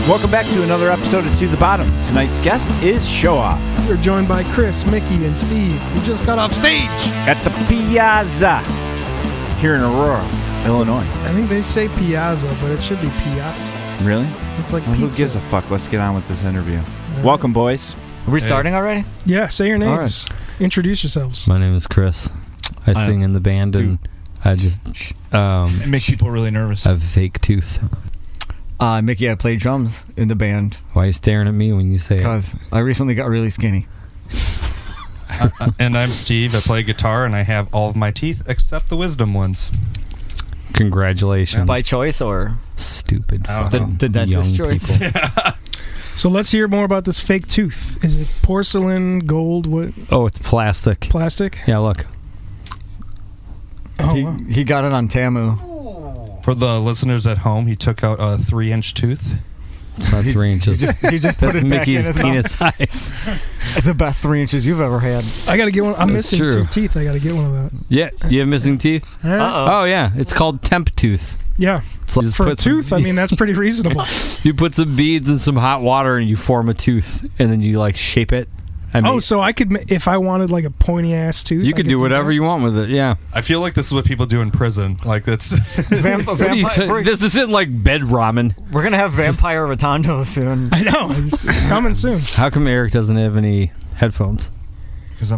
Welcome back to another episode of To the Bottom. Tonight's guest is Showoff. We're joined by Chris, Mickey, and Steve. We just got off stage at the Piazza here in Aurora, Illinois. I think they say Piazza, but it should be Piazza. Really? It's like well, pizza. Who gives a fuck? Let's get on with this interview. Welcome, boys. Are we starting already? Yeah, say your names. Right. Introduce yourselves. My name is Chris. I sing in the band, and I just It makes people really nervous. I have a fake tooth. Mickey, I play drums in the band. Why are you staring at me when you say it? Because I recently got really skinny. And I'm Steve. I play guitar, and I have all of my teeth except the wisdom ones. Congratulations. By choice or? Stupid The dentist choice? So let's hear more about this fake tooth. Is it porcelain, gold, what? Oh, it's plastic. Plastic? Yeah, look. Oh, wow. He got it on Tamu. For the listeners at home, he took out a 3-inch tooth. It's not 3 inches. He just put That's it back in Mickey's his penis mouth. size. The best 3 inches you've ever had. I got to get one. I'm That's missing true. 2 teeth. I got to get one of that. Yeah, you have missing teeth? Uh-oh. Oh, yeah. It's called temp tooth. Yeah. It's like For a tooth, I mean, that's pretty reasonable. You put some beads in some hot water and you form a tooth, and then you like shape it. I mean, So I could, if I wanted like a pointy ass tooth, you could do whatever you want with it. Yeah. I feel like this is what people do in prison. Like that's. What are you this isn't like bed ramen. We're going to have Vampire Rotondo soon. I know. It's coming soon. How come Eric doesn't have any headphones? Because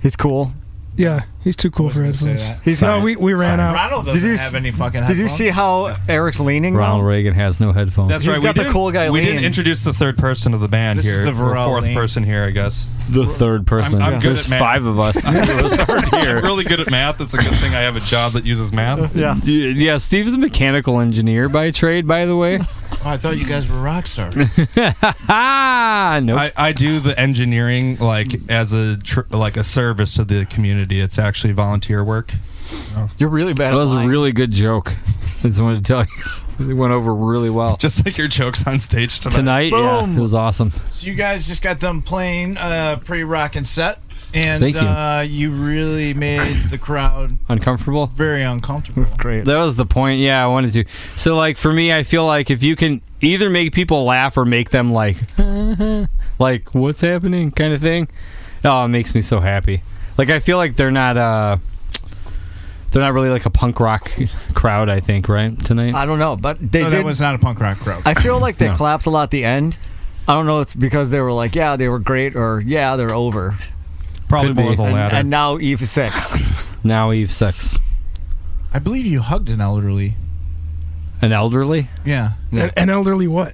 He's cool. Yeah, he's too cool for headphones. He's No, we ran out. Ronald doesn't have any fucking headphones. Did you see how Eric's leaning Ronald now? Reagan has no headphones. That's He's right. got the cool guy We didn't lean. introduce the third person of the band This is here. the Or Varel fourth lean. person here, I guess. The third person. I'm good There's at math. 5 of us. here. I'm really good at math. It's a good thing I have a job that uses math. Yeah. Yeah, Steve's a mechanical engineer by trade, by the way. Oh, I thought you guys were rock stars. Nope. I do the engineering like as a service to the community. It's actually volunteer work. You're really bad That at was a lying. really good joke. I just wanted to tell you. It went over really well. Just like your jokes on stage Tonight, yeah, Boom. it was awesome. So you guys just got done playing a pretty rockin' set, and Thank you. you really made the crowd Uncomfortable? very uncomfortable. That's great. That was the point. Yeah, I wanted to. So, like, for me, I feel like if you can either make people laugh or make them like, like, what's happening kind of thing, oh, it makes me so happy. Like, I feel like they're not really like a punk rock crowd, I think, right, tonight? I don't know, but they No, did. that was not a punk rock crowd. I feel like they No. clapped a lot at the end. I don't know. It's because they were like, yeah, they were great, or yeah, they're over. Probably Could be. more the latter. And now Eve 6. Now Eve 6. I believe you hugged an elderly. An elderly? Yeah. An elderly what?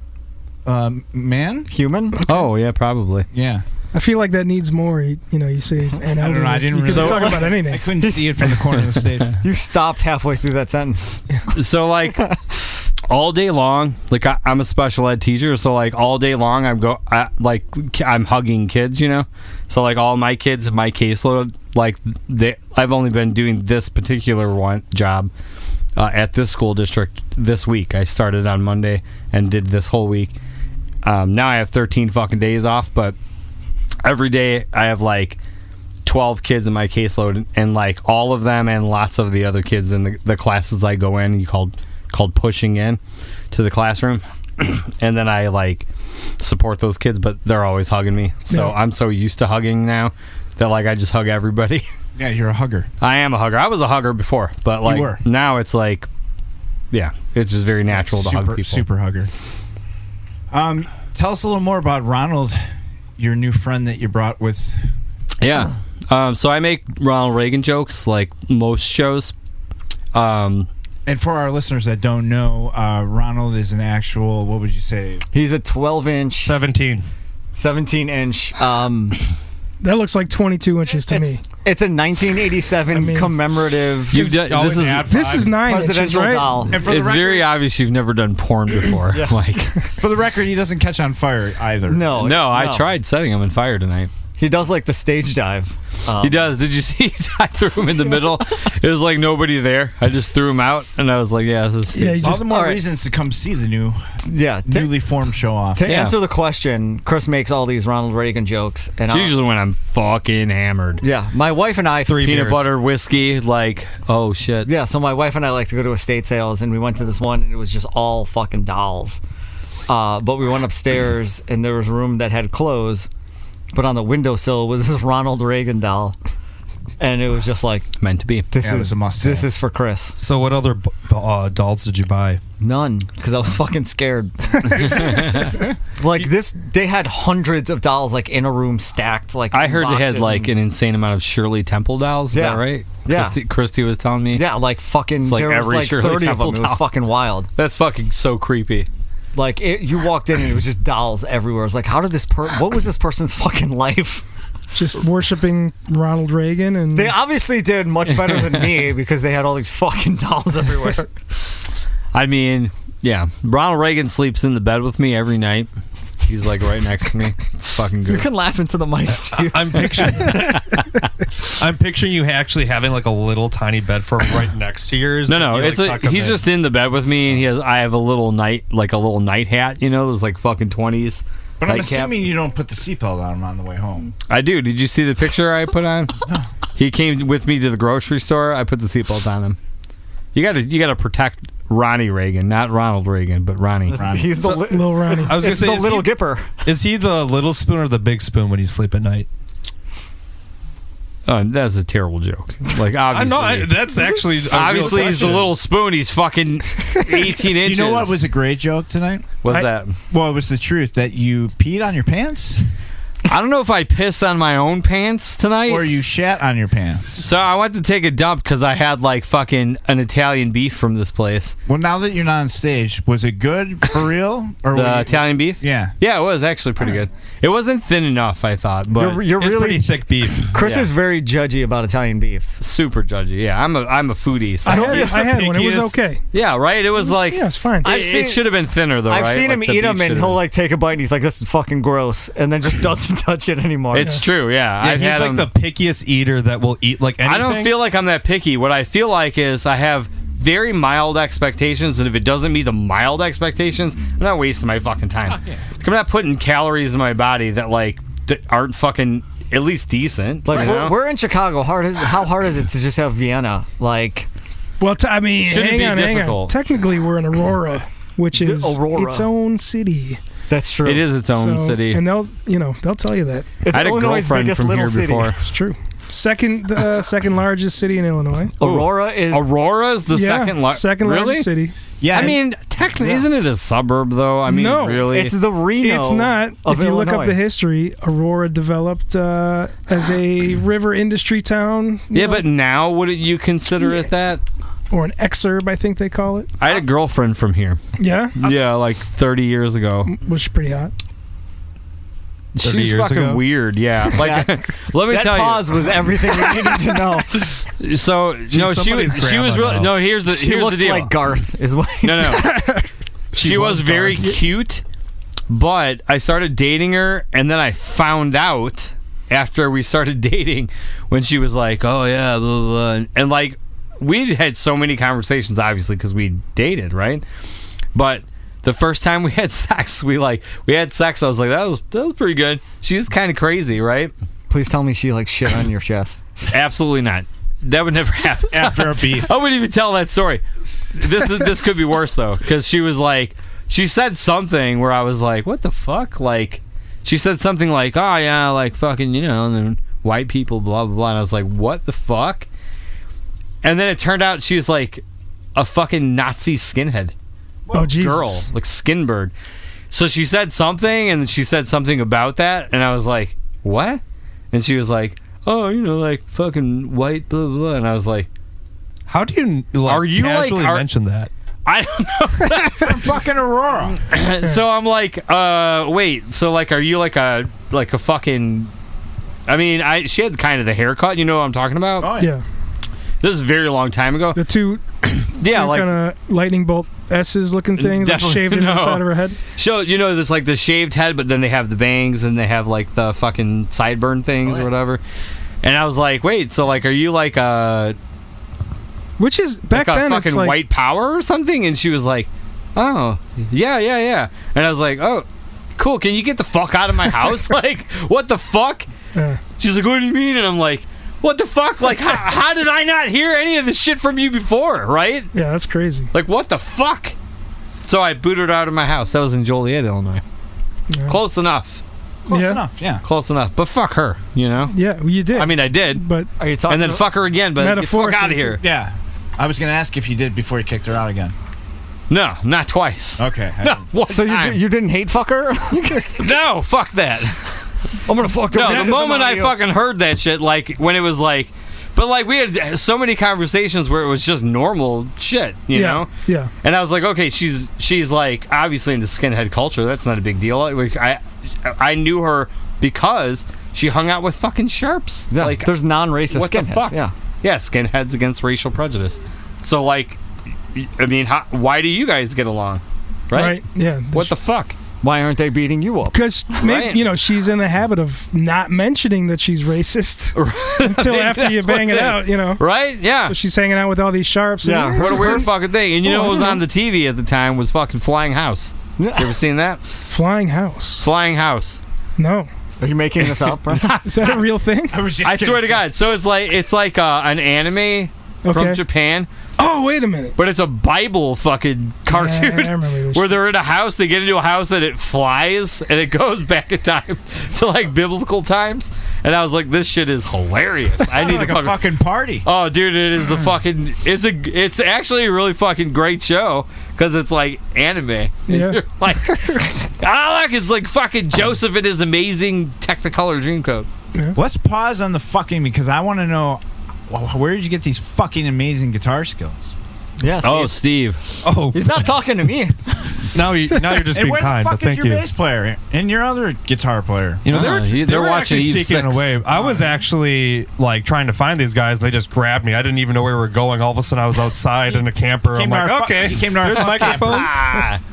Man? Human? Oh, yeah, probably. Yeah. I feel like that needs more. You say an elderly. I don't know. I didn't you really could talk about I anything. couldn't see it from the corner of the stage. You stopped halfway through that sentence. So, like, all day long, like, I'm a special ed teacher, so, like, all day long, I'm hugging kids, you know? So, like, all my kids, my caseload, like, I've only been doing this particular job at this school district this week. I started on Monday and did this whole week. Now I have 13 fucking days off, but every day I have, like, 12 kids in my caseload, and, like, all of them and lots of the other kids in the classes I go in, called pushing in to the classroom. And then I, like, support those kids, but they're always hugging me. So Yeah. I'm so used to hugging now that, like, I just hug everybody. Yeah, you're a hugger. I am a hugger. I was a hugger before, but, like, You were. now it's, like, yeah, it's just very natural to hug people. Super hugger. Tell us a little more about Ronald, your new friend that you brought with. Yeah. So I make Ronald Reagan jokes like most shows. And for our listeners that don't know, Ronald is an actual, what would you say? He's a 12-inch, 17-inch. That looks like 22 inches to me. It's a 1987 commemorative You've done, This is 9 inches, presidential right? doll. And for the it's record, very obvious you've never done porn before. Yeah. Like, for the record, he doesn't catch on fire either. No, no, I tried setting him on fire tonight. He does like the stage dive. He does. Did you see? I threw him in the middle. It was like nobody there. I just threw him out, and I was like, "Yeah, this is Yeah, you All just, the more all right. reasons to come see the Yeah. newly formed Showoff. To Yeah. answer the question, Chris makes all these Ronald Reagan jokes, and It's usually when I'm fucking hammered. yeah, my wife and I Three Peanut beers. butter, whiskey, like, oh shit. Yeah, so my wife and I like to go to estate sales, and we went to this one, and it was just all fucking dolls. But we went upstairs, and there was a room that had clothes, but on the windowsill was this Ronald Reagan doll. And it was just like, Meant to be. this Yeah, it was is a must-have. This is for Chris. So what other dolls did you buy? None, because I was fucking scared. Like this, they had hundreds of dolls like in a room stacked. Like I in heard they had boxes like and- an insane amount of Shirley Temple dolls. Is Yeah. that right? Yeah. Christy was telling me. yeah, like fucking. It's like there was every like Shirley 30 of Temple them. It was doll. fucking wild. That's fucking so creepy. Like you walked in and it was just dolls everywhere. It was like, how did this what was this person's fucking life? Just worshiping Ronald Reagan and They obviously did much better than me because they had all these fucking dolls everywhere. I mean, yeah. Ronald Reagan sleeps in the bed with me every night. He's like right next to me. It's fucking You good. can laugh into the mic, Steve. I'm picturing you actually having like a little tiny bed for him right next to yours. No, You, it's like, tuck him he's in. just in the bed with me, and I have a little night hat, those like fucking 20s. But I'm nightcap. assuming you don't put the seatbelt on the way home. I do. Did you see the picture I put on? He came with me to the grocery store. I put the seatbelt on him. You gotta protect Ronnie Reagan, not Ronald Reagan, but Ronnie. He's the Little Ronnie. I was gonna it's say, the little Gipper. is he the little spoon or the big spoon when you sleep at night? Oh, that's a terrible joke. Like obviously, That's actually obviously he's the little spoon. He's fucking 18 inches. Do you know what was a great joke tonight? What's that? Well, it was the truth that you peed on your pants I don't know if I pissed on my own pants tonight. or you shat on your pants. So I went to take a dump because I had like fucking an Italian beef from this place. Well, now that you're not on stage, was it good for real? Or The were you- Italian beef? Yeah. Yeah, it was actually pretty good. It wasn't thin enough, I thought, but You're It's really pretty thick beef. Chris Yeah. is very judgy about Italian beefs. super judgy. Yeah, I'm a foodie. So. I had, He's the I had one. It was pickiest. okay. Yeah, right. It was like Yeah, it's fine. I've it seen- should have been thinner though. I've right? seen Like, him the eat beef them, and should've he'll been- like take a bite, and he's like, "This is fucking gross," and then just doesn't touch it anymore. It's true. Yeah, Yeah, I've he's had like him. the pickiest eater that will eat like anything. I don't feel like I'm that picky. What I feel like is I have very mild expectations, and if it doesn't meet the mild expectations, I'm not wasting my fucking time. I'm not putting calories in my body that like that aren't fucking at least decent. Like you know? we're in Chicago. How hard is it to just have Vienna? Like Well, I mean, Shouldn't hang be on. difficult. Technically, we're in Aurora, which is Aurora. its own city. that's true. It is its own So- city. and they'll tell you that. It's I had a Illinois' girlfriend biggest from little here city. before. It's true. Second largest city in Illinois. Aurora is. Aurora's the second second really? largest city. Yeah. I mean, technically, isn't it a suburb though? I mean, No. really, It's the Reno. It's not. Of If you look up Illinois. the history, Aurora developed as a river industry town. you yeah. know, But now, wouldn't you consider it that? or an exurb, I think they call it. I had a girlfriend from here. Yeah, Yeah, like 30 years ago. was pretty hot. 30 She was years fucking ago? weird. Yeah, like let me that tell pause was everything we needed to know. you. So no, she somebody's was grandma really now. no. Here's the She looked deal. like Garth. Is what. No. She was was very Garth. cute, but I started dating her, and then I found out after we started dating when she was like, "Oh yeah, blah blah," blah. And like we had so many conversations, obviously, because we dated, right? But the first time we had sex, we had sex. I was like, that was pretty good. She's kind of crazy, right? Please tell me she like shit on your chest. Absolutely not. That would never happen. after a beef. I wouldn't even tell that story. This could be worse though, because she said something where I was like, what the fuck? Like, she said something like, oh yeah, like fucking, and then white people, blah blah blah. And I was like, what the fuck? And then it turned out she was like a fucking Nazi skinhead Oh Jesus! girl, like skin bird. So she said something, and she said something about that, and I was like, what? And she was like, oh, like fucking white, blah blah blah. And I was like, How do you like, Are you, like, casually mention that? I don't know. Fucking Aurora. So I'm like, wait. So like, are you like a fucking? I mean, she had kind of the haircut. You know what I'm talking about? Oh, Yeah, This is a very long time ago. the two Yeah, like kind of lightning bolt S's looking things that Definitely shaved in the no. side of her head. so there's like the shaved head, but then they have the bangs and they have like the fucking sideburn things or whatever. And I was like, wait. So like, are you like a Which is back like a then fucking it's like white power or something? And she was like, oh yeah. And I was like, oh, cool. Can you get the fuck out of my house? Like, what the fuck? She's like, what do you mean? And I'm like, what the fuck? Like, how did I not hear any of this shit from you before, right? yeah, that's crazy. Like, what the fuck? So I booted her out of my house. That was in Joliet, Illinois. Yeah. Close enough. Close Yeah. enough. Yeah. Close enough. But fuck her, you know? Yeah, well, you did. I mean, I did. but Are you talking? And then fuck her again, but get the fuck out of Metaphorically, here. Yeah. I was going to ask if you did before you kicked her out again. No, not twice. Okay. No, one So time. you didn't hate fuck her? No, fuck that. I'm gonna fuck. No, the moment I fucking heard that shit, like when it was like, but like we had so many conversations where it was just normal shit, you know? Yeah. And I was like, okay, she's like obviously into skinhead culture. That's not a big deal. Like I knew her because she hung out with fucking sharps. Yeah, Like there's non-racist what the skinheads. fuck? Yeah. Yeah, skinheads against racial prejudice. So like, I mean, why do you guys get along? Right? Yeah. What the fuck? Why aren't they beating you up? Because Right. she's in the habit of not mentioning that she's racist until after you That's bang what it out, Right? Yeah. So she's hanging out with all these sharps. Yeah, and, What a just weird fucking thing. And you know Oh, what was I don't on the TV at the time was fucking Flying House. You ever seen that? Flying house. Flying House. No. Are you making this up? Right? Is that a real thing? I was just I swear to God. So it's like an anime from Okay. Japan, Oh, wait a minute. but it's a Bible fucking cartoon Yeah, I remember this where shit. they're in a house. They get into a house and it flies and it goes back in time to like biblical times. And I was like, this shit is hilarious. I need like to a fucking party. Oh, dude, it is a fucking. It's actually a really fucking great show because it's like anime. And Yeah. you're like, it's like fucking Joseph and his amazing Technicolor Dreamcoat. Let's pause on the fucking because I want to know where did you get these fucking amazing guitar skills? Yes. Oh, Steve. Oh, He's not talking to me. now you're just And being where the kind, fuck but is thank your you. bass player and your other guitar player? You know, They're they were watching actually Eve sneaking 6. away. I was actually like trying to find these guys, and they just grabbed me. I didn't even know where we were going. All of a sudden, I was outside in a camper. I'm Came to like, our fu- okay, he came to our there's fuck camp. microphones.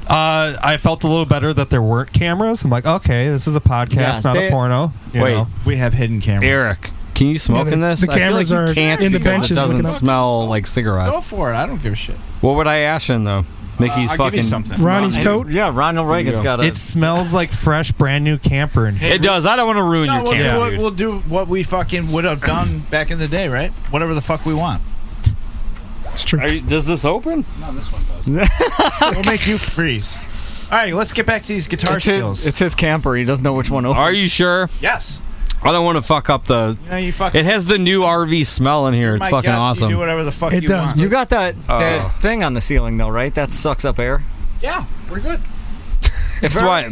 I felt a little better that there weren't cameras. I'm like, okay, this is a podcast, Yeah, not a porno. You Wait. know? We have hidden cameras. Eric, can you smoke Yeah, in the- this? the I feel cameras like you are can't in the because benches it doesn't looking up. smell like Go cigarettes. for it. I don't give a shit. What would I ash in though? Mickey's I'll fucking. give you something. Ronnie's coat. Yeah, Ronald Reagan's go. got a. It smells like fresh, brand new camper in here. It does. I don't want to ruin No, your we'll, camera. do dude. we'll do what we fucking would have done back in the day, right? Whatever the fuck we want. It's true. Does this open? No, this one does. We'll make you freeze. All right, let's get back to these guitar skills. It's his camper. He doesn't know which one opens. Are you sure? yes. I don't want to fuck up the. You know, you fucking. It has the new RV smell in here. It's my fucking guess, awesome. You do whatever the fuck It you does. want. You got that Oh. thing on the ceiling though, right? That sucks up air. Yeah, we're good. That's why.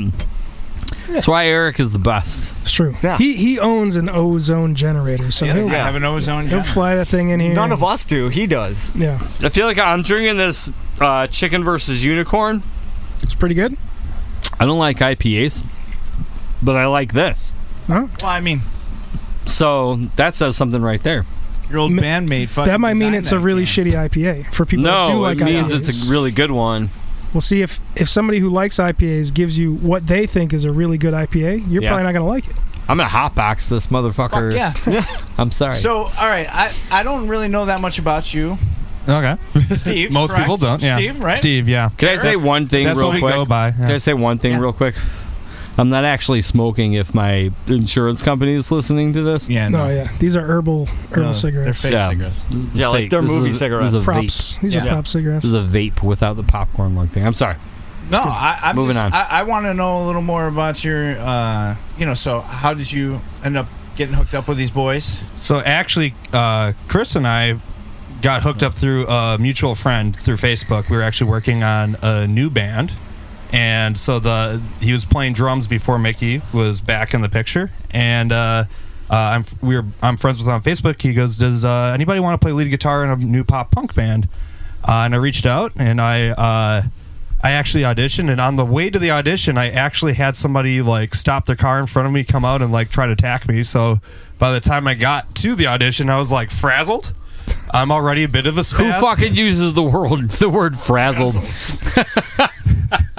That's why Eric is the best. It's true. Yeah. He owns an ozone generator, so I he'll have an ozone he'll generator. fly that thing in here. None of us do. He does. Yeah, I feel like I'm drinking this chicken versus unicorn. it's pretty good. I don't like IPAs, but I like this. Huh? Well, I mean, So that says something right there. your old bandmate fucking. That might mean designed it's a that really can. shitty IPA for people that do No, like it means IPAs. it's a really good one. We'll see if somebody who likes IPAs gives you what they think is a really good IPA, you're Yeah. probably not going to like it. I'm gonna hotbox this motherfucker. Fuck yeah. I'm sorry. So, all right, I don't really know that much about you, Okay. Steve. Most correct? people don't. Yeah. Steve, right? Steve, yeah. Can I say one thing That's real what we quick? go by. Can I Yeah. say one thing real quick? I'm not actually smoking if my insurance company is listening to this. Yeah, No, yeah, these are herbal No, cigarettes. They're fake Yeah. cigarettes. Yeah, like Fake. they're This is movie a- cigarettes. This is a Props. vape. These are Yeah. prop cigarettes. This is a vape without the popcorn lung thing. I'm sorry. No, I'm Moving just, on. I want to know a little more about your, so how did you end up getting hooked up with these boys? So actually, Chris and I got hooked up through a mutual friend through Facebook. We were actually working on a new band, and so he was playing drums before Mickey was back in the picture. And I'm friends with him on Facebook. He goes, "Does anybody want to play lead guitar in a new pop punk band?" And I reached out, and I actually auditioned, and on the way to the audition, I actually had somebody like stop their car in front of me, come out, and like try to attack me. So by the time I got to the audition, I was like frazzled. I'm already a bit of a spaz. Who fucking uses the word frazzled?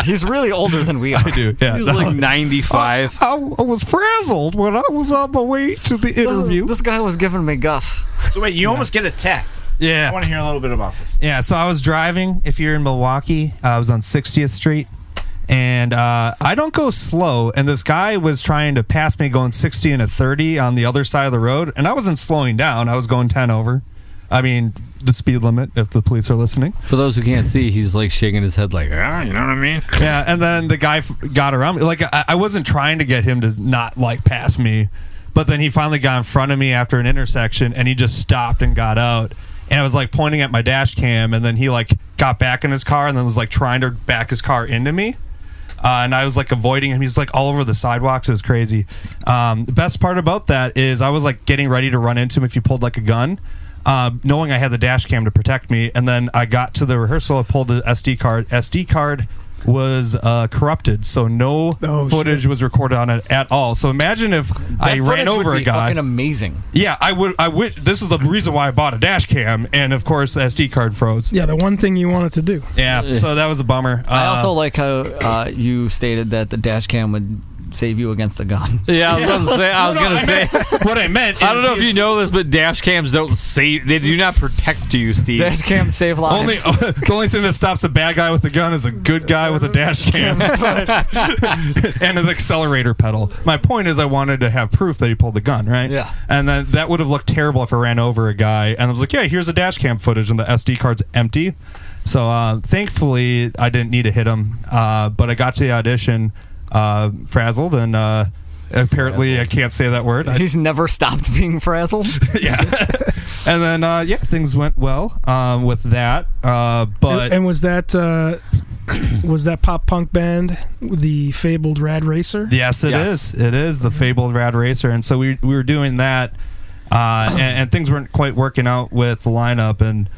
He's really older than we are. I do. Yeah. He's no. like 95. I was frazzled when I was on my way to the interview. This guy was giving me guff. So wait, you almost get attacked. I Yeah. want to hear a little bit about this. Yeah, so I was driving. If you're in Milwaukee, I was on 60th Street, and I don't go slow. And this guy was trying to pass me going 60 and a 30 on the other side of the road, and I wasn't slowing down. I was going 10 over, I mean, the speed limit, if the police are listening. For those who can't see, he's like shaking his head like, you know what I mean? Yeah, and then the guy got around me. Like, I wasn't trying to get him to not, like, pass me, but then he finally got in front of me after an intersection, and he just stopped and got out. And I was, like, pointing at my dash cam, and then he, like, got back in his car and then was, like, trying to back his car into me. And I was, like, avoiding him. He's, like, all over the sidewalks. It was crazy. The best part about that is I was, like, getting ready to run into him if he pulled, like, a gun. Knowing I had the dash cam to protect me, and then I got to the rehearsal, I pulled the SD card. SD card was corrupted, so no footage was recorded on it at all. So imagine if I ran over a guy. Fucking amazing. Yeah, I would. This is the reason why I bought a dash cam, and of course the SD card froze. Yeah, the one thing you wanted to do. Yeah, so that was a bummer. I also like how you stated that the dash cam would save you against a gun. Yeah, I was gonna say. What I meant. I don't know if you know this, but dash cams don't save. They do not protect you, Steve. Dash cams save lives. The only thing that stops a bad guy with a gun is a good guy with a dash cam and an accelerator pedal. My point is, I wanted to have proof that he pulled the gun, right? Yeah. And then that would have looked terrible if I ran over a guy and I was like, "Yeah, here's the dash cam footage," and the SD card's empty. So thankfully, I didn't need to hit him, but I got to the audition. Frazzled, and apparently I can't say that word. He's never stopped being frazzled. Yeah. And then things went well with that, but And was that pop punk band the fabled Rad Racer? yes, it is. It is the fabled Rad Racer, and so we were doing that, and things weren't quite working out with the lineup. And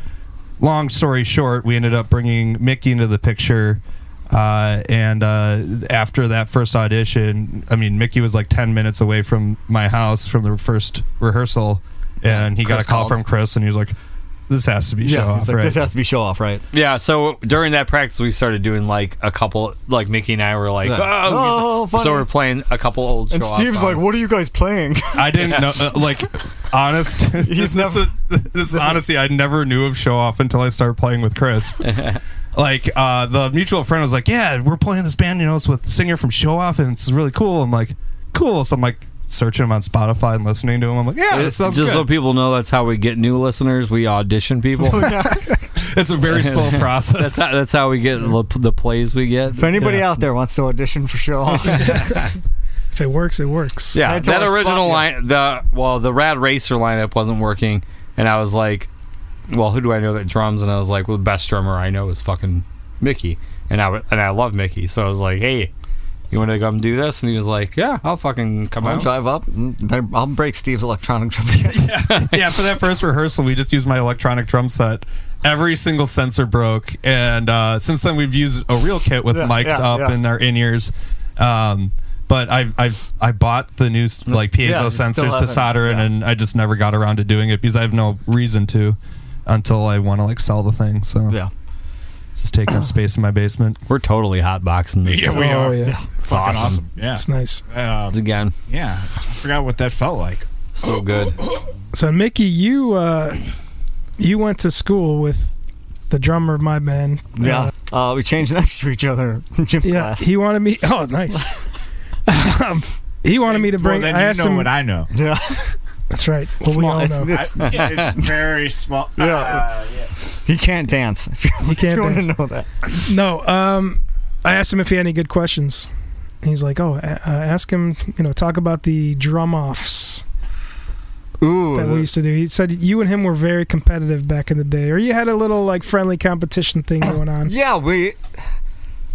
long story short, we ended up bringing Mickey into the picture. And after that first audition, I mean, Mickey was like 10 minutes away from my house from the first rehearsal, and he got a call from Chris, and he was like, "This has to be Showoff, like, right?" this has to be Showoff, right? Yeah, so during that practice, we started doing like a couple, like Mickey and I were like, funny. so we're playing a couple old And Showoff Steve's songs. like, "What are you guys playing?" I didn't know, honest. This is honestly, I never knew of Showoff until I started playing with Chris. Like, the mutual friend was like, "Yeah, we're playing this band, it's with a singer from Showoff, and it's really cool." I'm like, "Cool." So I'm like searching him on Spotify and listening to him. I'm like, "Yeah, that sounds just good." so people know, that's how we get new listeners. We audition people. It's a very slow process. That's how we get the plays we get. If anybody out there wants to audition for Showoff, If it works, it works. Yeah, Head to that our original spot, the Rad Racer lineup wasn't working, and I was like, well, who do I know that drums? And I was like, well, the best drummer I know is fucking Mickey, and I love Mickey, so I was like, hey, you want to come do this? And he was like, yeah, I'll fucking come I'll out. drive up. I'll break Steve's electronic drum. Yeah, for that first rehearsal, we just used my electronic drum set. Every single sensor broke, and since then we've used a real kit with mic'd up in our in-ears. But I bought the new like piezo sensors to solder in, and I just never got around to doing it because I have no reason to until I want to like sell the thing. So Yeah. it's just taking up space in my basement. We're totally hotboxing this. Yeah, we Oh, are. yeah. It's Fucking awesome. Yeah. It's nice. Again, Yeah. I forgot what that felt like. so good. So, Mickey, you went to school with the drummer of my band. Yeah. We changed next to each other in gym Yeah, class. he wanted me. Oh, nice. He wanted me to bring. Well, then I you asked know him. what I know. Yeah. That's right. Well, we Small. all know. It's It's very small. Yeah. He can't dance. He can't want dance. to know that. No. I asked him if he had any good questions. He's like, "Oh, ask him. Talk about the drum offs Ooh. that we used to do." He said you and him were very competitive back in the day, or you had a little like friendly competition thing going on. Yeah,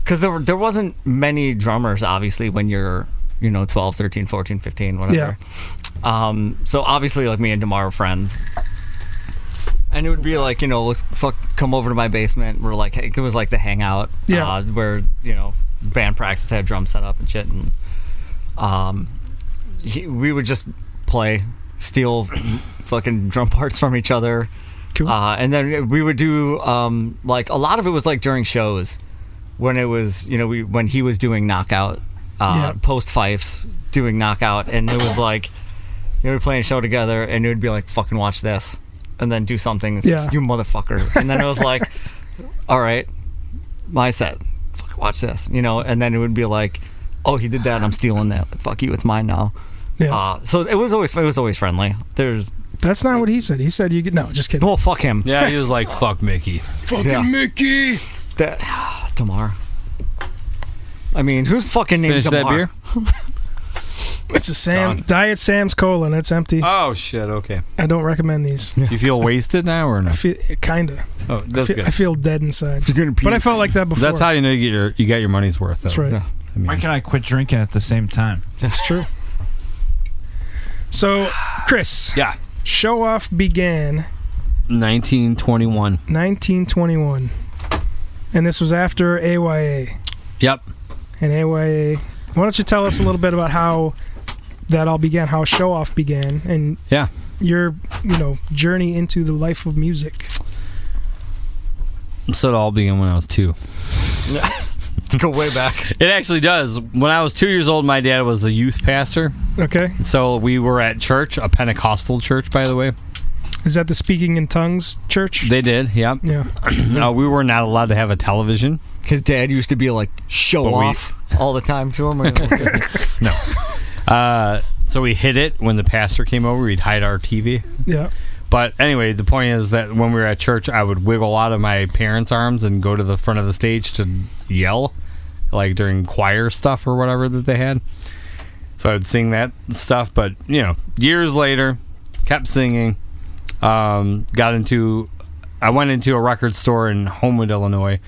because there wasn't many drummers, obviously, when you're 12, 13, 14, 15, whatever. So obviously, like, me and DeMar were friends, and it would be like, let's come over to my basement. We're like, it was like the hangout, where band practice had drum set up and shit, and we would just steal fucking drum parts from each other. Cool. And then we would do like a lot of it was like during shows when it was when he was doing knockout post fifes doing knockout, and it was like we're playing a show together, and it would be like, fucking watch this, and then do something. It's like, you motherfucker. And then it was like, all right, my set, fucking watch this, and then it would be like, oh, he did that, I'm stealing that, like, fuck you, it's mine now. So it was always friendly. There's That's not what he said. He said you get no. Just kidding. Well, fuck him. Yeah, he was like, "Fuck Mickey." Fucking Mickey. That Damar. I mean, who's fucking named Finish that Damar? beer. It's a Sam Gone. Diet Sam's Cola, and it's empty. Oh shit. Okay. I don't recommend these. You feel wasted now or no? I feel kinda. Oh, that's good. I feel dead inside. You're gonna But I felt like that before. That's how you know you got your money's worth. Though. That's right. Yeah. I mean, Why can I quit drinking at the same time? That's true. So, Chris, yeah. Showoff began 1921. 1921, and this was after AYA. Yep. And AYA. Why don't you tell us a little bit about how that all began, how Showoff began, and Yeah. your journey into the life of music. So it all began when I was 2. Go way back. It actually does. When I was 2 years old, my dad was a youth pastor. Okay, So we were at church, a Pentecostal church, by the way. is that the Speaking in Tongues church? They did, yep. Yeah. We were not allowed to have a television. His dad used to be like, show But we- off all the time to him. So we hid it when the pastor came over. We'd hide our TV. Yeah. But anyway, the point is that when we were at church, I would wiggle out of my parents' arms and go to the front of the stage to yell, like during choir stuff or whatever that they had. So I would sing that stuff. But, years later, kept singing. I went into a record store in Homewood, Illinois.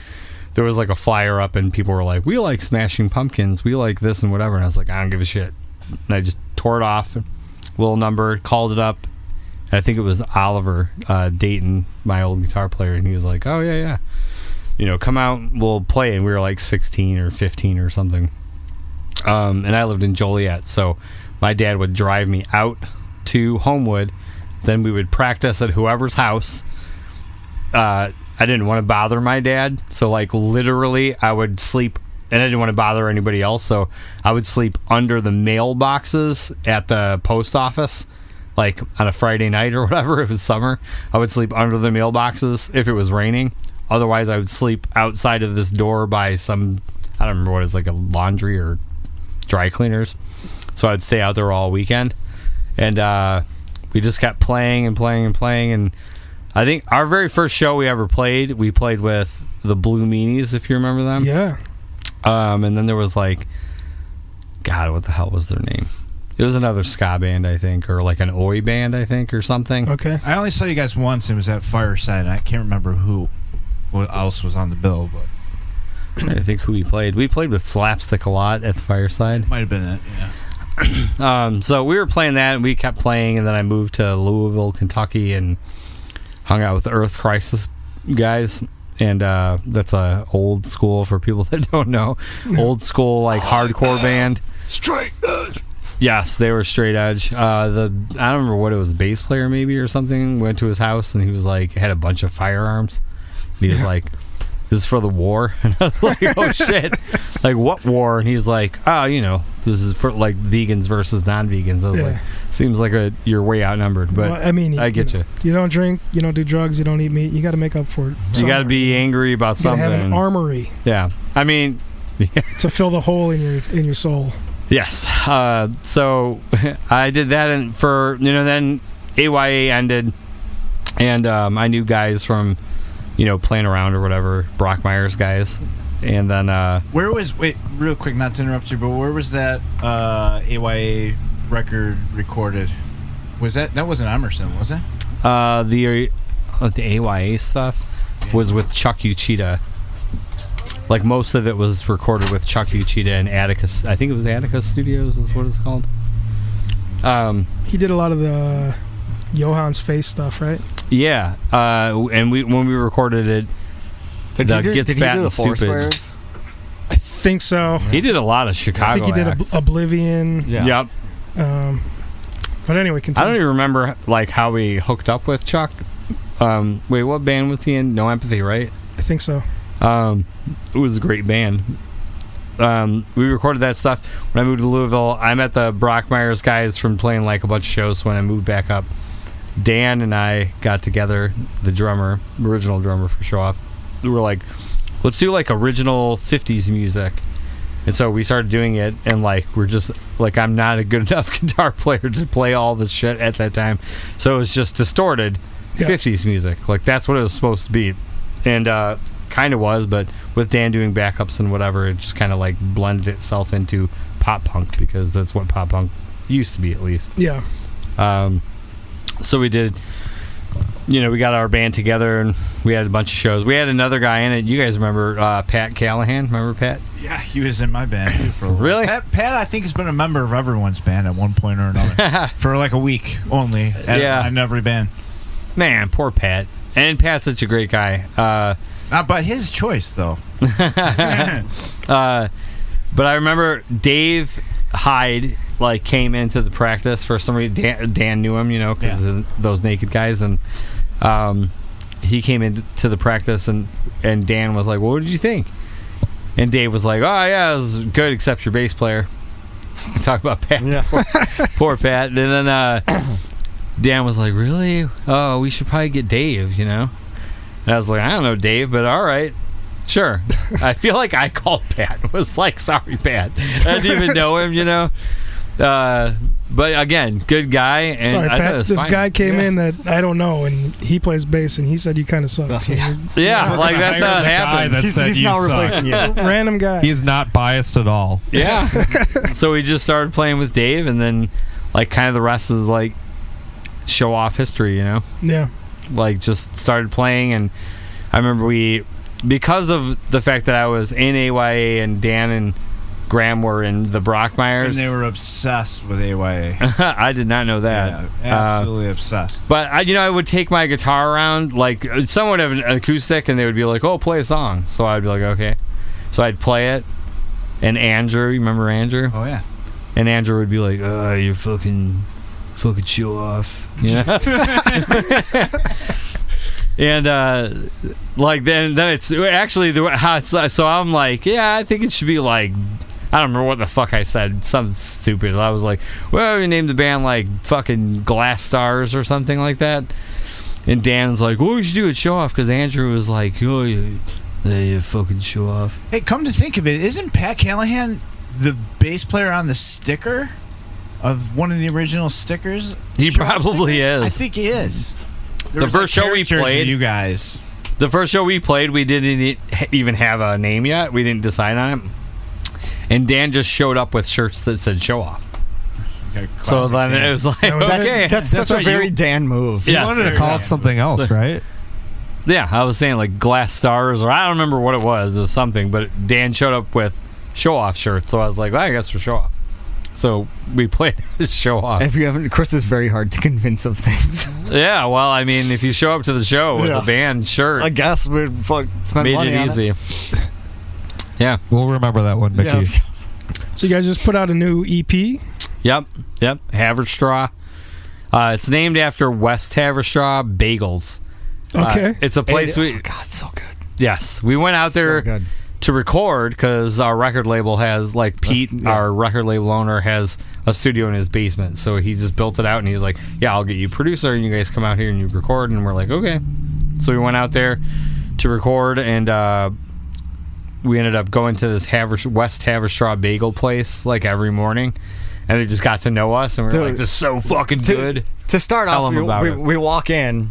There was like a flyer up and people were like, we like Smashing Pumpkins. We like this and whatever. And I was like, I don't give a shit. And I just tore it off, little number, called it up. And I think it was Oliver Dayton, my old guitar player. And he was like, oh, yeah. Come out, we'll play. And we were like 16 or 15 or something. And I lived in Joliet. So my dad would drive me out to Homewood. Then we would practice at whoever's house. I didn't want to bother my dad. So, like, literally, I would sleep. And I didn't want to bother anybody else. So I would sleep under the mailboxes at the post office. Like, on a Friday night or whatever. If it was summer, I would sleep under the mailboxes if it was raining. Otherwise, I would sleep outside of this door by some, I don't remember what it was, like a laundry or dry cleaners. So I'd stay out there all weekend. And we just kept playing and playing and playing. And I think our very first show we ever played, we played with the Blue Meanies, if you remember them. Yeah. And then there was like, God, what the hell was their name? It was another ska band, I think, or like an Oi band, I think, or something. Okay. I only saw you guys once. It was at Fireside. And I can't remember what else was on the bill, but I think who we played. We played with Slapstick a lot at the Fireside. might have been it. Yeah. So we were playing that, and we kept playing, and then I moved to Louisville, Kentucky, and hung out with the Earth Crisis guys. And that's a old school for people that don't know. Old school, like hardcore band. Straight edge. Yes, they were straight edge. I don't remember what it was, bass player maybe or something. Went to his house and he was like, had a bunch of firearms. And he was like, "This is for the war." And I was like, "Oh shit!" Like, what war? And he's like, "Oh, this is for like vegans versus non-vegans." I was like, "Seems like you're way outnumbered." But Well, I mean, I get you. You don't drink, you don't do drugs, you don't eat meat. You got to make up for it. You got to be angry about You gotta something. have an armory Yeah, I mean, to fill the hole in your soul. yes. So I did that, and for then AYA ended, and I knew guys from playing around or whatever, Brockmeyer's guys, and then Wait, real quick, not to interrupt you, but where was that AYA record recorded? Was that wasn't Emerson, was it? the AYA stuff was with Chuck Uchida. Like, most of it was recorded with Chuck Uchida and Atticus. I think it was Atticus Studios is what it's called. He did a lot of the Johann's Face stuff, right? Yeah. And when we recorded it, Did he do the Four Stupid. Squares? I think so. He did a lot of Chicago I think he did acts. Oblivion. Yeah. Yep. But anyway, I continue. don't even remember like how we hooked up with Chuck. Wait, what band was he in? No Empathy, right? I think so. It was a great band. We recorded that stuff. When I moved to Louisville, I met the Brockmeyer's guys from playing like a bunch of shows. When I moved back up, Dan and I got together, the original drummer for Showoff. We were like, let's do like original 50s music. And so we started doing it, and like we're just like, I'm not a good enough guitar player to play all this shit at that time, so it was just distorted 50s music. Like that's what it was supposed to be, and kind of was, but with Dan doing backups and whatever, it just kind of like blended itself into pop punk, because that's what pop punk used to be, at least. Yeah. So we did, we got our band together and we had a bunch of shows. We had another guy in it. You guys remember Pat Callahan? Remember Pat? Yeah, he was in my band too for a while. Really? Pat, I think, has been a member of everyone's band at one point or another for like a week only. In every band. Man, poor Pat. And Pat's such a great guy. Not by his choice, though. But I remember Dave Hyde came into the practice for some reason. Dan knew him, because of those naked guys, and he came into the practice, and Dan was like, well, "What did you think?" And Dave was like, "Oh yeah, it was good, except your bass player." Talk about Pat. Yeah. Poor Pat. And then Dan was like, "Really? Oh, we should probably get Dave," And I was like, "I don't know Dave, but all right. Sure." I feel like I called Pat and was like, "Sorry, Pat." I didn't even know him, But again, good guy. And sorry, I Pat. This guy came in that I don't know, and he plays bass, and he said you kind of suck. So yeah, like that's how it happened. He's not replacing you. Random guy. He is not biased at all. Yeah. So we just started playing with Dave, and then kind of the rest is Showoff history, Yeah. Just started playing, and I remember because of the fact that I was in AYA and Dan and Graham were in the Brockmeyers. And they were obsessed with AYA. I did not know that. Yeah, absolutely obsessed. But I would take my guitar around. Someone would have an acoustic, and they would be like, "Oh, play a song." So I'd be like, "Okay." So I'd play it, and Andrew, you remember Andrew? Oh yeah. And Andrew would be like, "Oh, you're fucking show off," And then it's actually so I'm like, yeah, I think it should be I don't remember what the fuck I said, something stupid. I was like, well, we named the band fucking Glass Stars or something like that. And Dan's like, well, we should do it Show Off, because Andrew was like, oh, you fucking Show Off. Hey, come to think of it, isn't Pat Callahan the bass player on the sticker of one of the original stickers? He probably is. I think he is. The first show we played, you guys. The first show we played, we didn't even have a name yet. We didn't decide on it. And Dan just showed up with shirts that said Show Off. So then it was like, okay. That's such a very Dan move. You wanted to call it something else, right? Yeah, I was saying Glass Stars, or I don't remember what it was. It was something, but Dan showed up with Show Off shirts. So I was like, well, I guess we're Show Off. So we played this Show Off. If you haven't, Chris is very hard to convince of things. Yeah, well, I mean, if you show up to the show with a band shirt, I guess we'd spend made money it easy. Yeah, we'll remember that one, Mickey. Yeah. So you guys just put out a new EP? Yep. Haverstraw. It's named after West Haverstraw Bagels. Okay. It's a place God, so good. Yes, we went out there to record because our record label has Pete, our record label owner, has a studio in his basement. So he just built it out, and he's like, "Yeah, I'll get you a producer, and you guys come out here and you record." And we're like, "Okay." So we went out there to record, and we ended up going to this West Haverstraw Bagel place every morning, and they just got to know us, and we were like, "This is so fucking good." To start off, we walk in,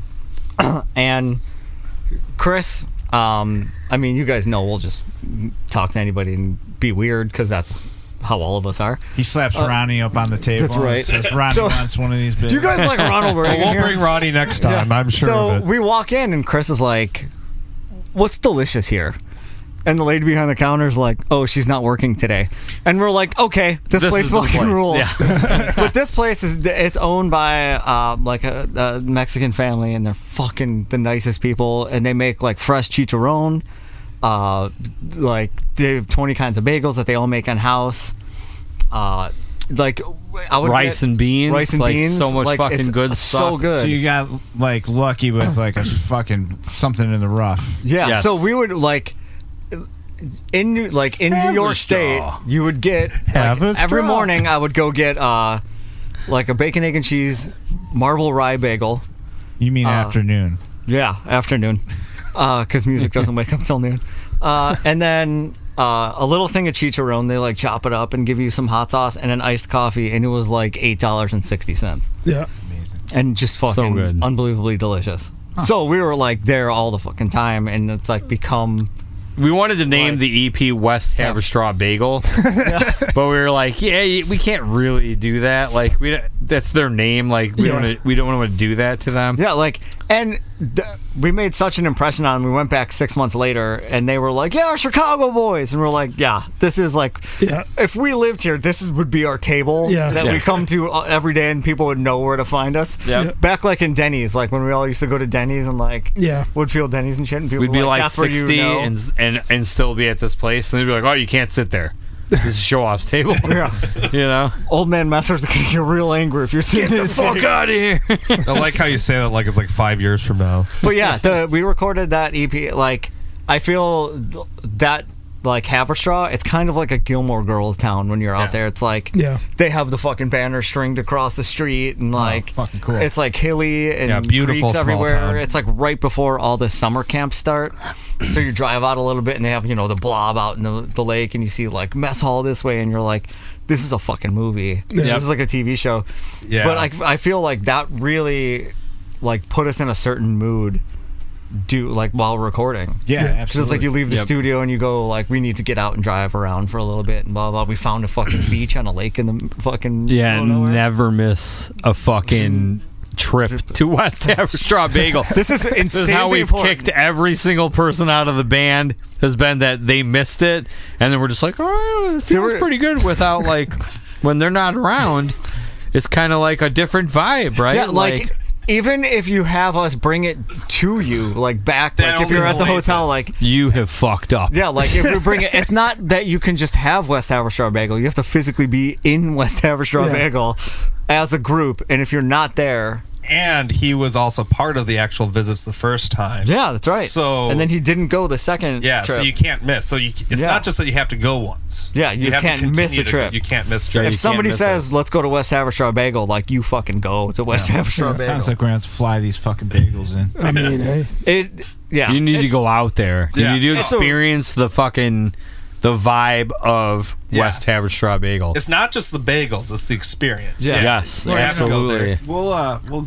and Chris. I mean, you guys know we'll just talk to anybody and be weird because that's how all of us are. He slaps Ronnie up on the table. That's right. And says, Ronnie wants one of these bits. Do you guys like Ronald Reagan? We'll bring Ronnie next time. I'm sure. So of it. we walk in and Chris is like, "What's delicious here?" And the lady behind the counter is like, "Oh, she's not working today." And we're like, "Okay, this place fucking rules." Yeah. But this place it's owned by a Mexican family, and they're fucking the nicest people, and they make fresh chicharron. They have 20 kinds of bagels that they all make in house. I would rice and beans, so much fucking good stuff. So good. So you got lucky with a fucking something in the rough. Yeah. Yes. So we would in New York State, you would get every morning. I would go get a bacon, egg, and cheese marble rye bagel. You mean afternoon? Yeah, afternoon. Because music doesn't wake up till noon. And then a little thing of chicharron. They like chop it up and give you some hot sauce and an iced coffee, and it was like $8.60. Yeah. Amazing. And just fucking good. unbelievably delicious. So we were like there all the fucking time, and it's like become. We wanted to name Like- the EP West Haverstraw Bagel, but we were like, yeah, we can't really do that. Like, that's their name. Like, we don't want to do that to them. Yeah, like, and we made such an impression on them. We went back 6 months later, and they were like, yeah, Chicago boys. And we're like, yeah, this is like, if we lived here, would be our table that we come to every day, and people would know where to find us. Yeah. Back like in Denny's, like when we all used to go to Denny's and like Woodfield Denny's and shit, and people We'd be were like that's where 60 you know. and still be at this place, and they'd be like, oh, you can't sit there. This is Showoff's table. Yeah. You know? Old man messers are gonna get real angry if you're sitting in the Fuck out of here. I like how you say that like it's like 5 years from now. But yeah, we recorded that EP. Like, I feel that like Haverstraw, it's kind of like a Gilmore Girls town when you're out there. It's like they have the fucking banner stringed across the street, and like fucking cool. it's like hilly and beautiful creeks small everywhere. town. It's like right before all the summer camps start. So you drive out a little bit, and they have the blob out in the lake, and you see like mess hall this way, and you're like, this is a fucking movie. This is like a TV show. Yeah. But I feel like that really like put us in a certain mood while recording. Yeah, Because absolutely. it's like you leave the studio and you go like, we need to get out and drive around for a little bit and blah blah. We found a fucking beach on a lake in the fucking middle of nowhere. never miss a fucking trip to West Haverstraw Bagel. This is insanely This is how we've important. kicked every single person out of the band, has been that they missed it, and then we're just like, oh, it feels pretty good without like when they're not around. It's kind of like a different vibe, right? Yeah, like even if you have us bring it to you, like back, like if you're at the hotel, like you have fucked up. yeah, like if we bring it, it's not that you can just have West Haverstraw Bagel. You have to physically be in West Haverstraw Bagel as a group, and if you're not there. And he was also part of the actual visits the first time. Yeah, that's right. So and then he didn't go the second trip. so you can't miss. So it's not just that you have to go once. Yeah, you have to can't miss continue a to trip. You can't miss a trip. If somebody says, let's go to West Haverstraw Bagel, like, you fucking go to West Haverstraw Bagel. Sounds like we're going to have to fly these fucking bagels in. I mean, hey. You need to go out there. Yeah. You need to experience the vibe of West Haverstraw Bagel. It's not just the bagels; it's the experience. Yeah. Yes, You have to go there. absolutely.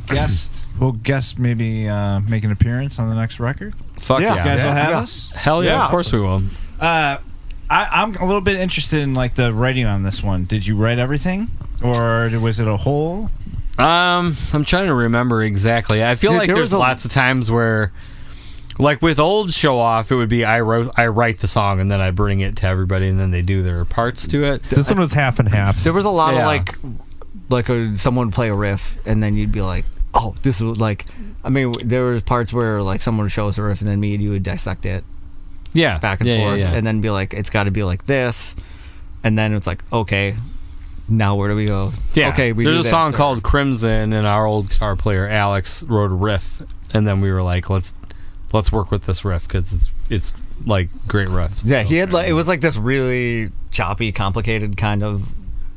We'll guest maybe make an appearance on the next record. Fuck Yeah. yeah. You guys will have Yeah. us. Hell yeah, Yeah. of course we will. I'm a little bit interested in like the writing on this one. Did you write everything, or was it a whole? I'm trying to remember exactly. I feel Dude, like there there's was a- lots of times where, like with old Showoff, it would be I write the song and then I bring it to everybody and then they do their parts to it. This one was half and half. There was a lot Yeah. of someone would play a riff, and then you'd be like, oh, this was like, I mean, there was parts where like someone would show us a riff, and then me and you would dissect it Yeah, back and forth, and then be like, it's got to be like this, and then it's like, okay, now where do we go? Yeah. Okay, we there's do a this, song or- called Crimson, and our old guitar player Alex wrote a riff, and then we were like, let's work with this riff because it's like great riff. Yeah, So- he had like, it was like this really choppy, complicated kind of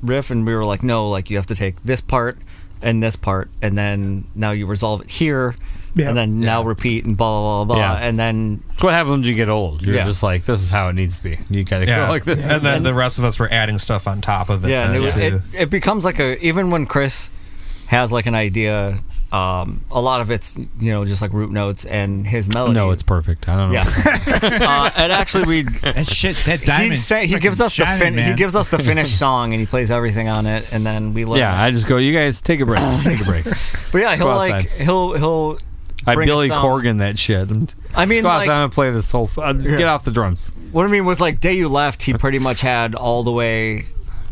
riff, and we were like, no, like you have to take this part and then now you resolve it here, and then now repeat and blah blah blah, Yeah. and then It's what happens when you get old. You're Yeah. just like, this is how it needs to be. You gotta go like this. And then the rest of us were adding stuff on top of it. yeah, and then, too. it becomes like even when Chris has like an idea, a lot of it's just like root notes and his melody. No, it's perfect. I don't know. Yeah, and actually That shit, that diamond. he gives us man. he gives us the finished song, and he plays everything on it, and then we let Yeah, him. I just go, you guys take a break. Take a break. But yeah, go outside. he'll I bring a Billy song. Corgan that shit. I mean, go like, outside and play this whole. Get off the drums. what I mean was like Day You Left, he pretty much had all the way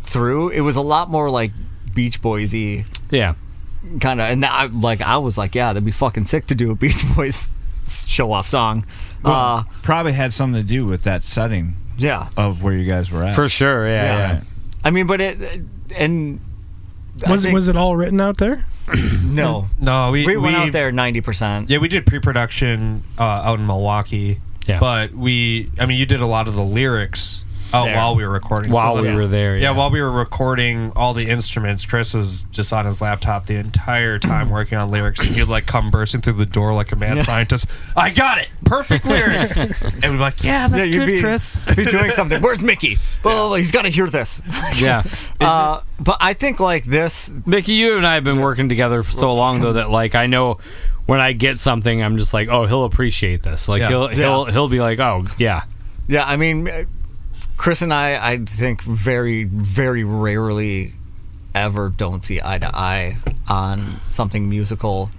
through. It was a lot more like Beach Boys-y Yeah. kind of, and I was like, yeah, that'd be fucking sick to do a Beach Boys Showoff song. Probably had something to do with that setting Yeah, of where you guys were at. For sure. Yeah. I mean, but Was it all written out there? no, No, we went out there 90%. Yeah, we did pre-production out in Milwaukee. Yeah. But you did a lot of the lyrics Oh, while we were recording. While we were there, yeah. While we were recording all the instruments, Chris was just on his laptop the entire time working on lyrics, and he'd like come bursting through the door like a mad scientist. I got it, perfect lyrics, and we'd be like, "Yeah, that's good, Chris." Be doing something. Where's Mickey? Well, he's got to hear this. Yeah. But I think like this, Mickey, you and I have been working together for so long though that like I know when I get something, I'm just like, oh, he'll appreciate this. Like he'll be like, oh yeah. Yeah, I mean, Chris and I think very, very rarely ever don't see eye to eye on something musical.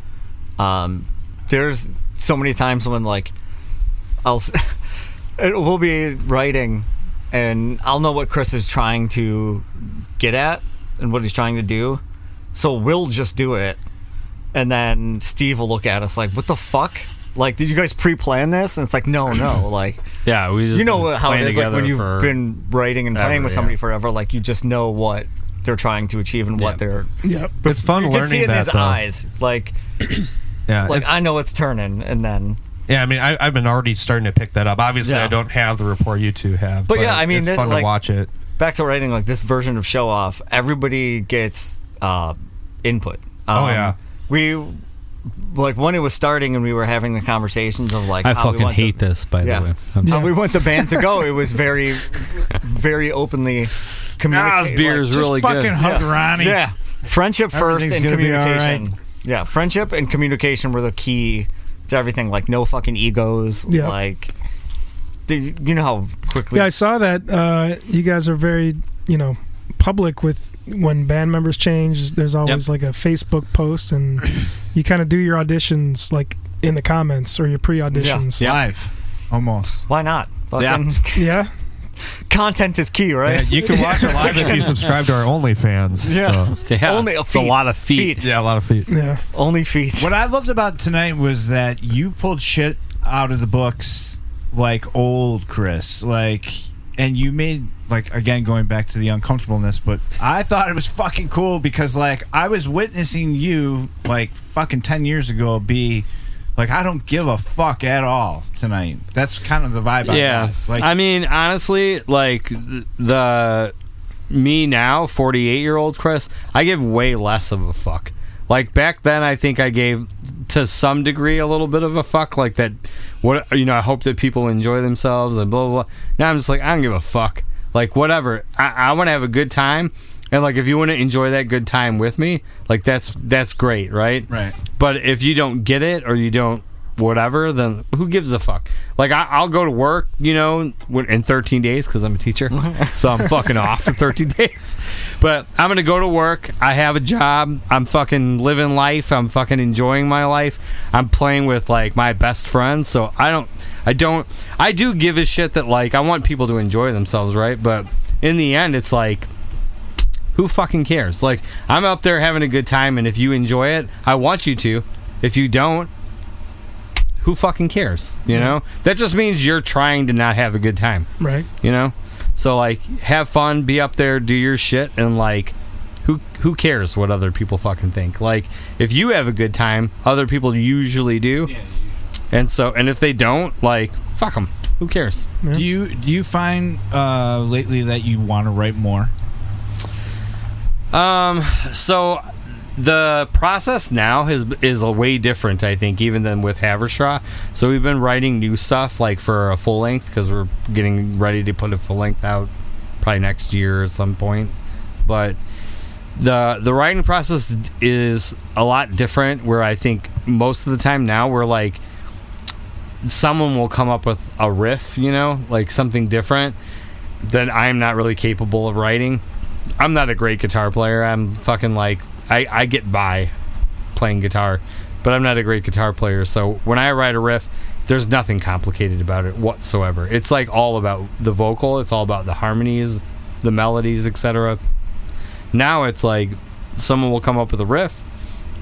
There's so many times when like we'll be writing and I'll know what Chris is trying to get at and what he's trying to do, so we'll just do it, and then Steve will look at us like, what the fuck? Like, did you guys pre-plan this? And it's like, no, like, yeah, we just how it is, like when you've been writing and playing with somebody forever, like you just know what they're trying to achieve and what they're. Yep. But it's fun learning that. You can see it in his though. eyes, like, like I know it's turning, and then. Yeah, I mean, I've been already starting to pick that up. Obviously, I don't have the rapport you two have, but yeah, I mean, it's fun to watch it. Back to writing, like this version of Showoff, everybody gets input. We. Like when it was starting and we were having the conversations of like I fucking hate this, by the way. How we want the band to go, it was very, very openly communicated. This beer is really fucking good. hug Ronnie. Yeah, friendship first and communication. Right. Yeah, friendship and communication were the key to everything. Like no fucking egos. Yeah. Like, you know how quickly. Yeah, I saw that. You guys are very, public with when band members change. There's always like a Facebook post, and you kind of do your auditions like in the comments or your pre-auditions. Live, almost. Why not? Yeah. Content is key, right? Yeah, you can watch it live if you subscribe to our OnlyFans. Yeah. So. Yeah. Only It's a lot of feet. Yeah, a lot of feet. Yeah. Only feet. What I loved about tonight was that you pulled shit out of the books like old Chris, and you made, again, going back to the uncomfortableness, but I thought it was fucking cool because, I was witnessing you, fucking 10 years ago be, I don't give a fuck at all tonight. That's kind of the vibe I got. I mean, honestly, the me now, 48-year-old Chris, I give way less of a fuck. Back then, I think I gave, to some degree, a little bit of a fuck, that, I hope that people enjoy themselves and blah, blah, blah. Now I'm just I don't give a fuck. Whatever. I want to have a good time, and, if you want to enjoy that good time with me, that's great, right? Right. But if you don't get it, or you don't whatever, then who gives a fuck? I'll go to work, in 13 days because I'm a teacher, so I'm fucking off for 13 days. But I'm gonna go to work. I have a job. I'm fucking living life. I'm fucking enjoying my life. I'm playing with my best friends. So I do give a shit that I want people to enjoy themselves, right? But in the end, it's who fucking cares? I'm up there having a good time, and if you enjoy it, I want you to. If you don't, who fucking cares? You know? That just means you're trying to not have a good time. Right. So have fun, be up there, do your shit, and who cares what other people fucking think? If you have a good time, other people usually do. Yeah. And if they don't, fuck them. Who cares? Yeah. Do you find lately that you want to write more? So the process now is a way different, I think, even than with Haverstraw. So we've been writing new stuff for a full length because we're getting ready to put a full length out probably next year at some point. But the writing process is a lot different, where I think most of the time now we're someone will come up with a riff, something different that I'm not really capable of writing. I'm not a great guitar player. I'm fucking I get by playing guitar, but I'm not a great guitar player. So when I write a riff, there's nothing complicated about it whatsoever. It's all about the vocal. It's all about the harmonies, the melodies, etc. Now it's someone will come up with a riff,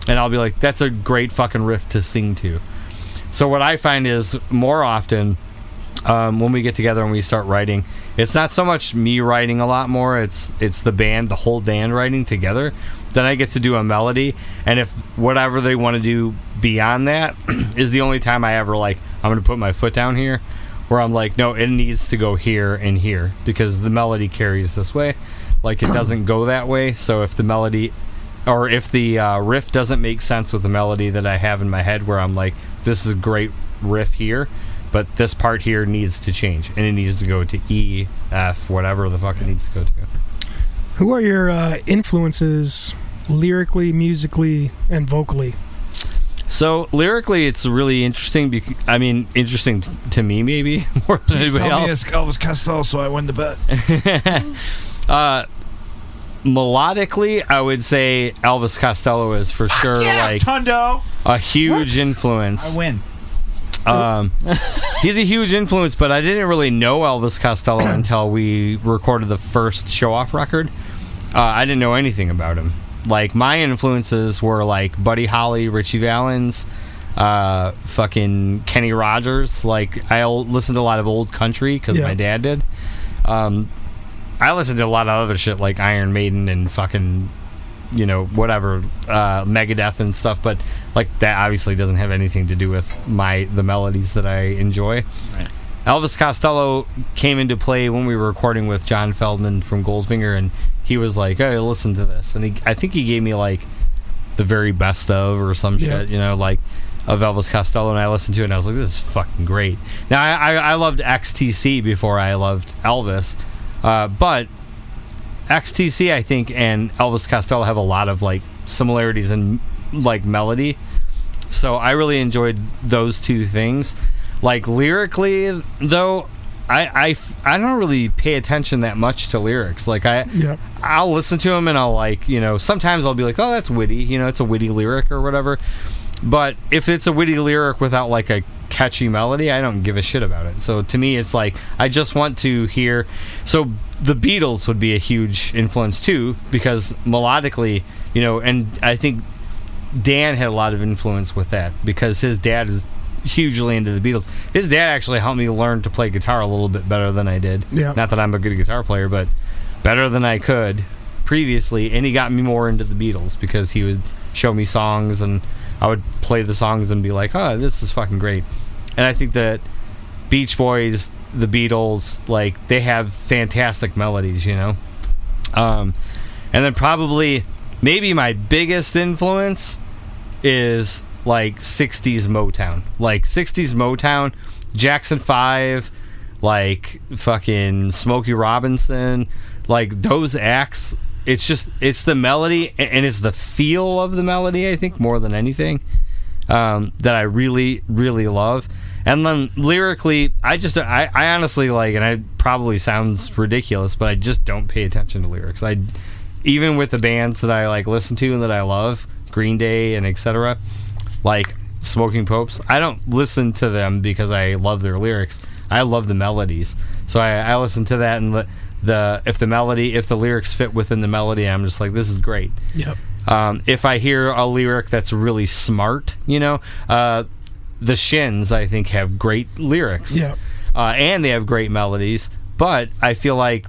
and I'll be that's a great fucking riff to sing to. So what I find is more often when we get together and we start writing, it's not so much me writing a lot more. It's the whole band writing together. Then I get to do a melody, and if whatever they want to do beyond that is the only time I ever I'm going to put my foot down here, where I'm like, no, it needs to go here and here because the melody carries this way. Like, it doesn't go that way. So if the melody, or if the riff doesn't make sense with the melody that I have in my head, where I'm like, this is a great riff here, but this part here needs to change, and it needs to go to E, F, whatever the fuck it needs to go to. Who are your influences lyrically, musically, and vocally? So lyrically, it's really interesting. Interesting to me maybe more than Please anybody tell me else. it's Elvis Costello so I win the bet. Melodically, I would say Elvis Costello is for sure like Tundo. a huge influence. I win. He's a huge influence, but I didn't really know Elvis Costello until we recorded the first Showoff record. I didn't know anything about him. Like, my influences were like Buddy Holly, Richie Valens, fucking Kenny Rogers. Like, I listened to a lot of old country because my dad did. I listened to a lot of other shit like Iron Maiden and fucking, whatever, Megadeth and stuff, but like that obviously doesn't have anything to do with the melodies that I enjoy. Right. Elvis Costello came into play when we were recording with John Feldman from Goldfinger, and he was like, "Hey, listen to this," and I think he gave me like the very best of or some shit, like of Elvis Costello, and I listened to it and I was like, "This is fucking great." Now I loved XTC before I loved Elvis, but XTC, I think, and Elvis Costello have a lot of like similarities in like melody, so I really enjoyed those two things. Like, lyrically though, I don't really pay attention that much to lyrics. Like, I'll listen to them and I'll like, sometimes I'll be like, oh, that's witty, it's a witty lyric or whatever, but if it's a witty lyric without like a catchy melody, I don't give a shit about it. So to me, it's like, I just want to hear. So the Beatles would be a huge influence too, because melodically, and I think Dan had a lot of influence with that because his dad is hugely into the Beatles. His dad actually helped me learn to play guitar a little bit better than I did. Not that I'm a good guitar player, but better than I could previously, and he got me more into the Beatles because he would show me songs and I would play the songs and be like, oh, this is fucking great. And I think that Beach Boys, the Beatles, like, they have fantastic melodies, and then probably maybe my biggest influence is like 60s Motown. Like 60s Motown, Jackson 5, like fucking Smokey Robinson, like those acts. It's the melody and it's the feel of the melody, I think, more than anything, that I really, really love. And then lyrically, I honestly, like, and it probably sounds ridiculous, but I just don't pay attention to lyrics. Even with the bands that I like listen to and that I love, Green Day and etc., like Smoking Popes, I don't listen to them because I love their lyrics. I love the melodies, so I listen to that, and if the lyrics fit within the melody, I'm just like, this is great. Yep. If I hear a lyric that's really smart, the Shins, I think, have great lyrics. Yep. And they have great melodies, but I feel like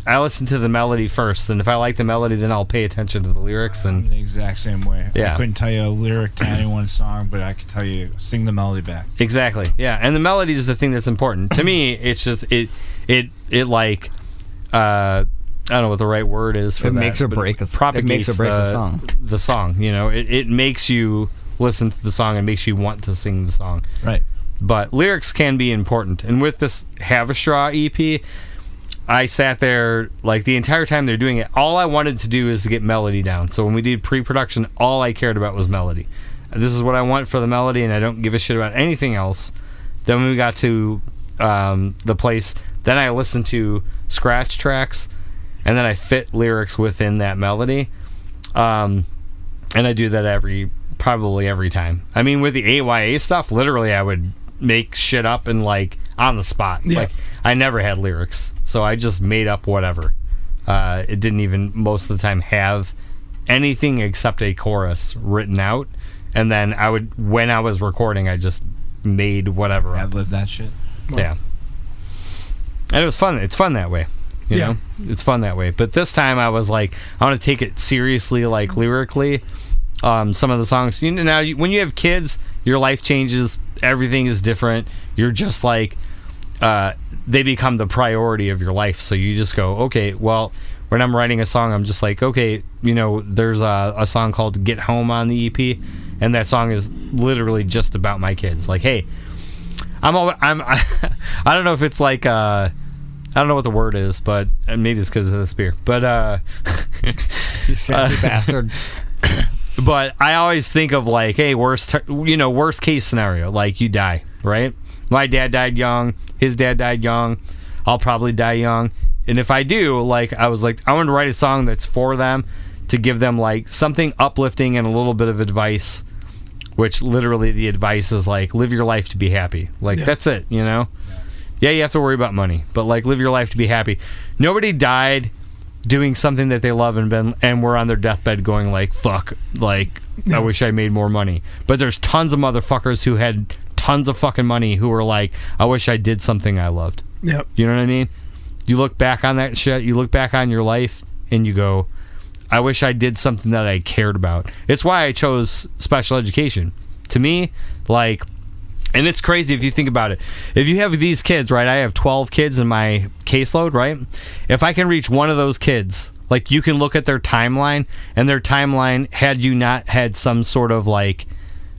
I listen to the melody first, and if I like the melody, then I'll pay attention to the lyrics. And I'm the exact same way. Yeah. I couldn't tell you a lyric to anyone's song, but I could tell you, sing the melody back. Exactly. Yeah, and the melody is the thing that's important to me. It's just it like I don't know what the right word is for it that. Makes or breaks a song. It makes or breaks a song. The song, it makes you listen to the song and makes you want to sing the song. Right. But lyrics can be important, and with this Have a Straw EP, I sat there like the entire time they're doing it. All I wanted to do is to get melody down. So when we did pre-production, all I cared about was melody. This is what I want for the melody, and I don't give a shit about anything else. Then when we got to the place, then I listened to scratch tracks, and then I fit lyrics within that melody. And I do that probably every time. I mean, with the AYA stuff, literally I would make shit up and like on the spot. Yeah. Like, I never had lyrics, so I just made up whatever. It didn't even most of the time have anything except a chorus written out, and then when I was recording, I just made whatever up. I've lived that shit. Yeah. And it was fun. It's fun that way. You know? It's fun that way. But this time I was like, I want to take it seriously, like lyrically. Some of the songs, when you have kids, your life changes. Everything is different. You're just like, they become the priority of your life. So you just go, okay, well, when I'm writing a song, I'm just like, okay, there's a song called Get Home on the EP, and that song is literally just about my kids. Like, hey, I don't know if it's like, I don't know what the word is, but maybe it's because of this beer. But You savvy bastard. But I always think of like, hey, worst case scenario, like you die, right? My dad died young. His dad died young. I'll probably die young. And if I do, like, I was like, I want to write a song that's for them, to give them like something uplifting and a little bit of advice, which literally the advice is like, live your life to be happy. Like, that's it, Yeah, you have to worry about money, but like, live your life to be happy. Nobody died doing something that they love and were on their deathbed going like, fuck, like, I wish I made more money. But there's tons of motherfuckers who had tons of fucking money who were like, I wish I did something I loved. Yep. You know what I mean? You look back on that shit, you look back on your life, and you go, I wish I did something that I cared about. It's why I chose special education. To me, like, and it's crazy if you think about it. If you have these kids, right? I have 12 kids in my caseload, right? If I can reach one of those kids, like, you can look at their timeline, and their timeline, had you not had some sort of like,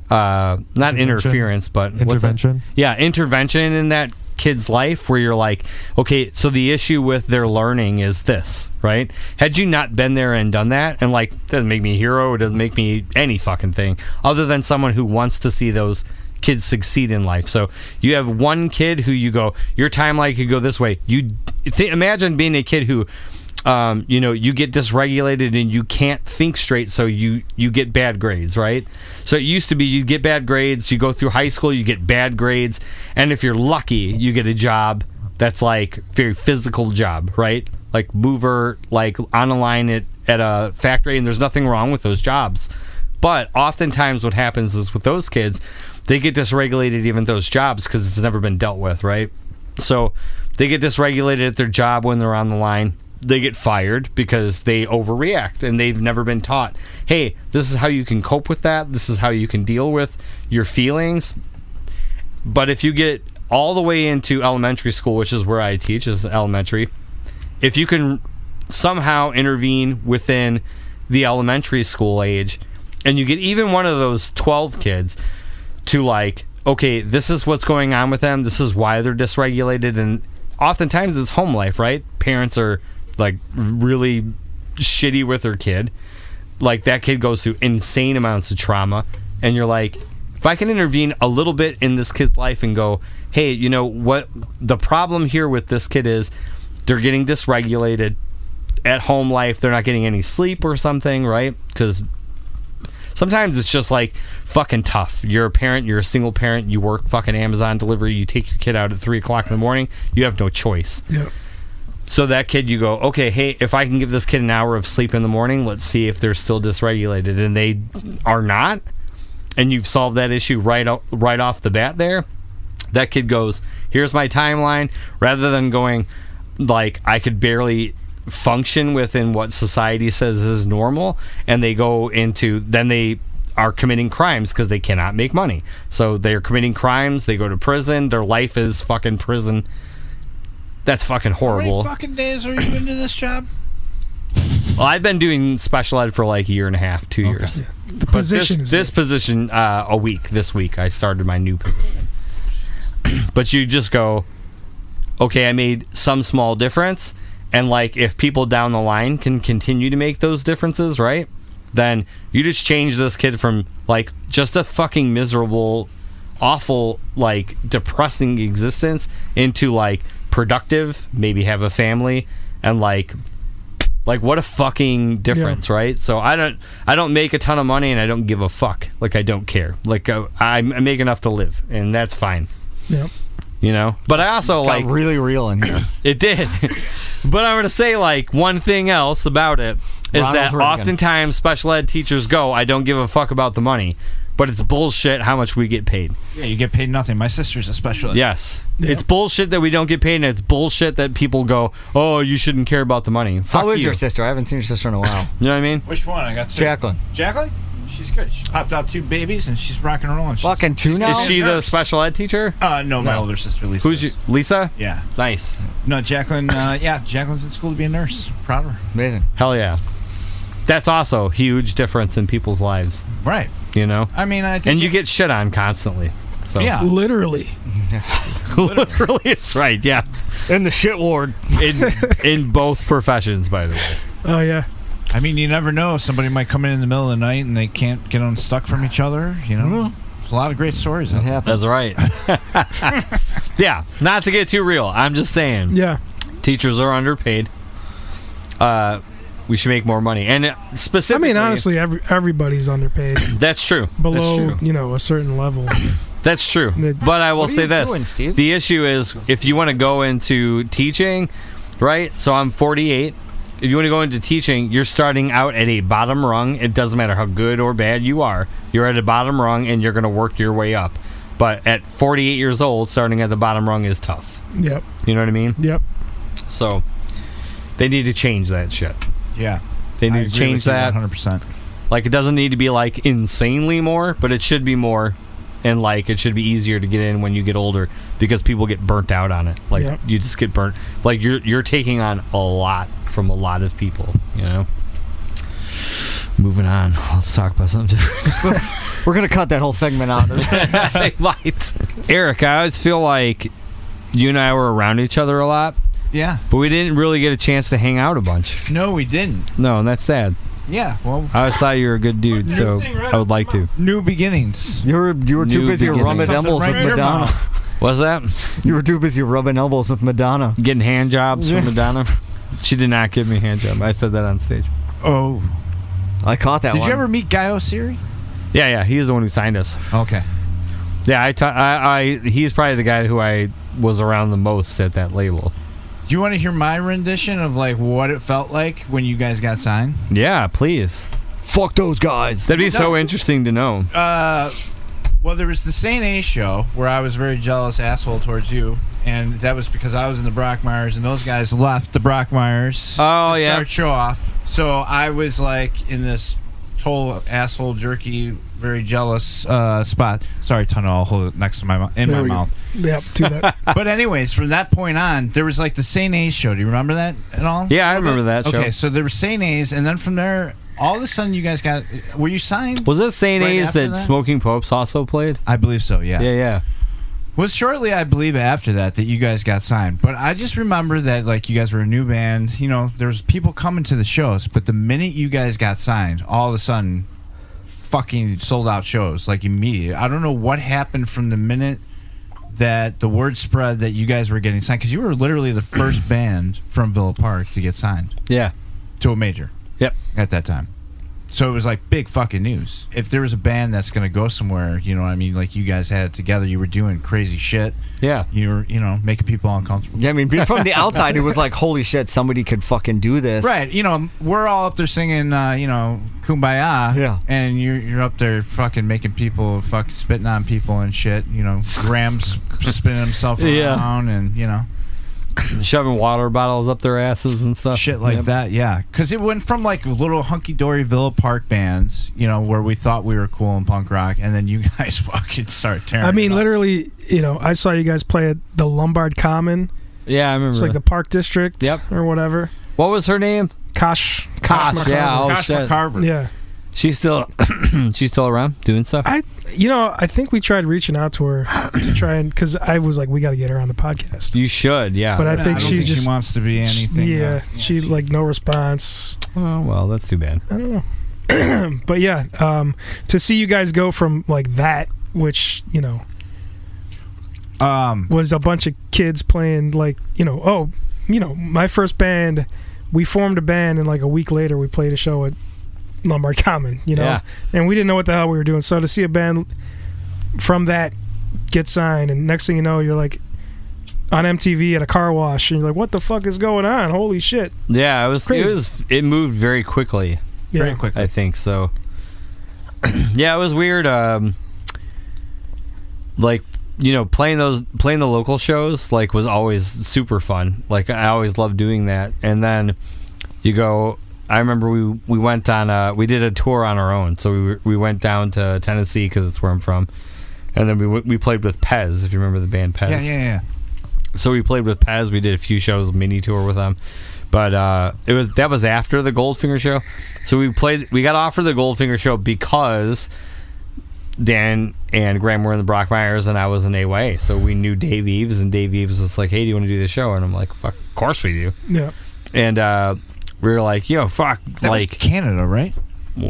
not interference, but intervention. Yeah, intervention in that kid's life, where you're like, okay, so the issue with their learning is this, right? Had you not been there and done that, and like, it doesn't make me a hero, it doesn't make me any fucking thing, other than someone who wants to see those kids succeed in life. So you have one kid who you go, your timeline could go this way. Imagine being a kid who, you get dysregulated and you can't think straight, so you get bad grades, right? So it used to be you'd get bad grades, you go through high school, you get bad grades, and if you're lucky, you get a job that's like very physical job, right? Like mover, like on a line at a factory, and there's nothing wrong with those jobs. But oftentimes what happens is with those kids, they get dysregulated even those jobs because it's never been dealt with, right? So they get dysregulated at their job when they're on the line. They get fired because they overreact, and they've never been taught, hey, this is how you can cope with that. This is how you can deal with your feelings. But if you get all the way into elementary school, which is where I teach, is elementary, if you can somehow intervene within the elementary school age, and you get even one of those 12 kids to like, okay, this is what's going on with them, this is why they're dysregulated, and oftentimes it's home life, right? Parents are like really shitty with their kid. Like, that kid goes through insane amounts of trauma, and you're like, if I can intervene a little bit in this kid's life and go, hey, you know what the problem here with this kid is, they're getting dysregulated at home life, they're not getting any sleep or something, right? Because sometimes it's just like fucking tough. You're a parent, you're a single parent, you work fucking Amazon delivery, you take your kid out at 3 o'clock in the morning, you have no choice. Yeah. So that kid, you go, okay, hey, if I can give this kid an hour of sleep in the morning, let's see if they're still dysregulated. And they are not, and you've solved that issue right off the bat there. That kid goes, here's my timeline, rather than going, like, I could barely function within what society says is normal, and they go into, then they are committing crimes because they cannot make money. So they're committing crimes, they go to prison, their life is fucking prison. That's fucking horrible. How many fucking days are you into this job? Well, I've been doing special ed for like a year and a half, 2 years. Yeah. The position is this position, a week. This week I started my new position. But you just go, okay, I made some small difference, and like, if people down the line can continue to make those differences, right? Then you just change this kid from like just a fucking miserable, awful, like depressing existence into like productive, maybe have a family, and like what a fucking difference, right? So I don't make a ton of money, and I don't give a fuck. Like, I don't care. Like, I make enough to live, and that's fine. Yeah. You know, but I also Got like really real in here. it did. But I'm gonna say like one thing else about it is Ronald that Reagan. oftentimes special ed teachers go, I don't give a fuck about the money, but it's bullshit how much we get paid. Yeah, you get paid nothing. My sister's a special ed. Yes. Yeah. It's bullshit that we don't get paid, and it's bullshit that people go, oh, you shouldn't care about the money. Fuck How is you. your sister? I haven't seen your sister in a while. You know what I mean? Which one? I got two. Jacqueline. Jacqueline? She's good. She popped out 2 babies, and she's rocking and rolling. Fucking 2 now? Is she the special ed teacher? No, my older sister, Lisa. Who's Lisa? Yeah. Nice. No, Jacqueline. Jacqueline's in school to be a nurse. Proud of her. Amazing. Hell yeah. That's also a huge difference in people's lives. Right. You know? I mean, I think. And you get shit on constantly. So Yeah. Literally. Literally, it's right. Yes. In the shit ward. In both professions, by the way. Oh yeah. I mean, you never know. Somebody might come in the middle of the night and they can't get unstuck from each other. You know, there's a lot of great stories. Out there. That's right. Yeah, not to get too real. I'm just saying. Yeah. Teachers are underpaid. We should make more money, and specifically. I mean, honestly, everybody's underpaid. That's true. Below, That's true. a certain level. That's true. But I will What are say you this: doing, Steve? the issue is if you want to go into teaching, right? So I'm 48. If you want to go into teaching, you're starting out at a bottom rung. It doesn't matter how good or bad you are. You're at a bottom rung, and you're going to work your way up. But at 48 years old, starting at the bottom rung is tough. Yep. You know what I mean? Yep. So they need to change that shit. Yeah. They need to change that. 100%. Like, it doesn't need to be, like, insanely more, but it should be more. And, like, it should be easier to get in when you get older because people get burnt out on it. Like, Yep. you just get burnt. Like, you're taking on a lot from a lot of people, you know? Moving on. Let's talk about something different. We're going to cut that whole segment out. They might. Eric, I always feel like you and I were around each other a lot, Yeah. but we didn't really get a chance to hang out a bunch. No, we didn't. No, and that's sad. Yeah. Well, I always thought you were a good dude, so I would like to. new beginnings. You were too New busy beginnings. rubbing Something elbows right with in your Madonna. mouth. What's that? You were too busy rubbing elbows with Madonna. Getting hand jobs Yeah. from Madonna? She did not give me a hand job. I said that on stage. Oh. I caught that Did one. you ever meet Guy O'Siri? Yeah, he's the one who signed us. Okay. Yeah, he's probably the guy who I was around the most at that label. Do you want to hear my rendition of like what it felt like when you guys got signed? Yeah, please. Fuck those guys. That'd be so interesting to know. Well, there was the St. A show where I was a very jealous asshole towards you, and that was because I was in the Brockmeyers, and those guys left the Brockmeyers Oh, to yeah. start Showoff. So I was like in this total asshole, jerky, very jealous spot. Sorry, Tunnel, I'll hold it next to my mouth, in There my we go. mouth. Yep. Do that. But anyways, from that point on, there was like the St. A's show. Do you remember that at all? Yeah, I remember that show. Okay, so there was St. A's, and then from there, all of a sudden, you guys got. Were you signed? Was it St. Right A's after that that? Smoking Popes also played? I believe so. Yeah. Yeah. Was shortly, I believe, after that you guys got signed. But I just remember that like you guys were a new band. You know, there was people coming to the shows, but the minute you guys got signed, all of a sudden, fucking sold out shows like immediately. I don't know what happened from the minute that the word spread that you guys were getting signed, because you were literally the first band from Villa Park to get signed Yeah. to a major. Yep. At that time. So it was like big fucking news. If there was a band that's going to go somewhere, you know what I mean? Like you guys had it together, you were doing crazy shit. Yeah. You were, making people uncomfortable. Yeah, I mean, from the outside, it was like, holy shit, somebody could fucking do this. Right. We're all up there singing, Kumbaya. Yeah. And you're up there fucking making people fucking spitting on people and shit. Graham's spinning himself around and, Shoving water bottles up their asses and stuff. shit like Yep. that, yeah. Because it went from like little hunky-dory Villa Park bands, where we thought we were cool in punk rock, and then you guys fucking start tearing I mean, it up. literally, I saw you guys play at the Lombard Common. Yeah, I remember. It's like the Park District. Yep. Or whatever. What was her name? Kosh. Kosh, yeah. Oh, Gosh, shit. McCarver. Yeah. She's still around doing stuff? I think we tried reaching out to her to try and, because I was like, we got to get her on the podcast. You should, yeah. But I No, think don't she think just she wants to be anything. Yeah, she like no response. Oh, well, that's too bad. I don't know. But yeah, to see you guys go from like that, which was a bunch of kids playing like my first band. We formed a band, and like a week later, we played a show at Lombard Common. Yeah. And we didn't know what the hell we were doing. So to see a band from that get signed, and next thing you know, you're like on MTV at a car wash, and you're like, what the fuck is going on? Holy shit. Yeah, it was. Crazy. It moved very quickly. Yeah. Very quickly. I think so. Yeah, it was weird. Like playing the local shows was always super fun. Like I always loved doing that. And then you go I remember we went on we did a tour on our own. So we went down to Tennessee because it's where I'm from, and then we played with Pez. If you remember the band Pez. Yeah. So we played with Pez. We did a few shows, mini tour with them, but that was after the Goldfinger show. So we got offered the Goldfinger show because Dan and Graham were in the Brockmeyers and I was in AYA. So we knew Dave Eves, and Dave Eves was like, "Hey, do you want to do the show?" And I'm like, "Fuck, of course we do." Yeah. And we were like, "Yo, fuck!" That like was Canada, right?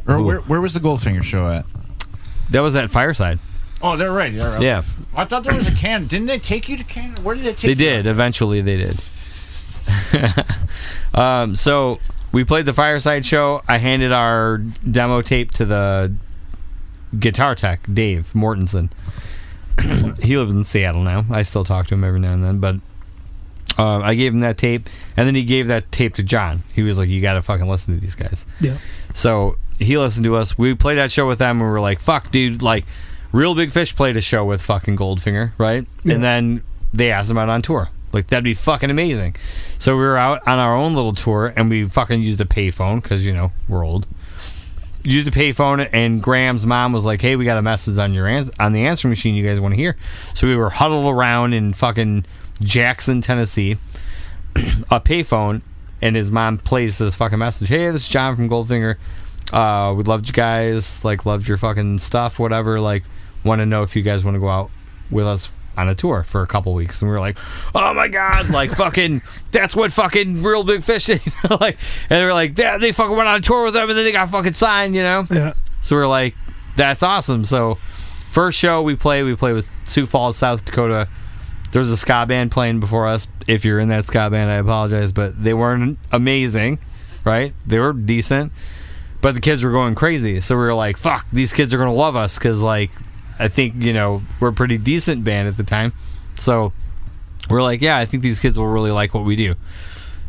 Or where was the Goldfinger show at? that was at Fireside. Oh, they're right. Yeah, I thought there was a Canada. Didn't they take you to Canada? Where did they take you? they did. Eventually, they did. So we played the Fireside show. I handed our demo tape to the guitar tech, Dave Mortensen. He lives in Seattle now. I still talk to him every now and then, but I gave him that tape, and then he gave that tape to John. He was like, "You gotta fucking listen to these guys." Yeah. So he listened to us. We played that show with them, and we were like, "Fuck, dude!" Like, Real Big Fish played a show with fucking Goldfinger, right? Yeah. And then they asked him out on tour. Like, that'd be fucking amazing. So we were out on our own little tour, and we fucking used a payphone because we're old. Used a payphone, and Graham's mom was like, "Hey, we got a message on on the answering machine. You guys want to hear?" So we were huddled around in fucking Jackson, Tennessee, a payphone, and his mom plays this fucking message. "Hey, this is John from Goldfinger. We loved you guys. Like, loved your fucking stuff. Whatever. Like, want to know if you guys want to go out with us on a tour for a couple weeks." And we were like, "Oh my god, like fucking that's what fucking Real Big Fish is." Like, and they were like, "Yeah, they fucking went on a tour with them and then they got fucking signed," Yeah. So we were like, "That's awesome." So first show we played with Sioux Falls, South Dakota. There was a ska band playing before us. If you're in that ska band, I apologize, but they weren't amazing, right? They were decent, but the kids were going crazy. So we were like, "Fuck, these kids are gonna love us," because like I think we're a pretty decent band at the time. So we're like, "Yeah, I think these kids will really like what we do."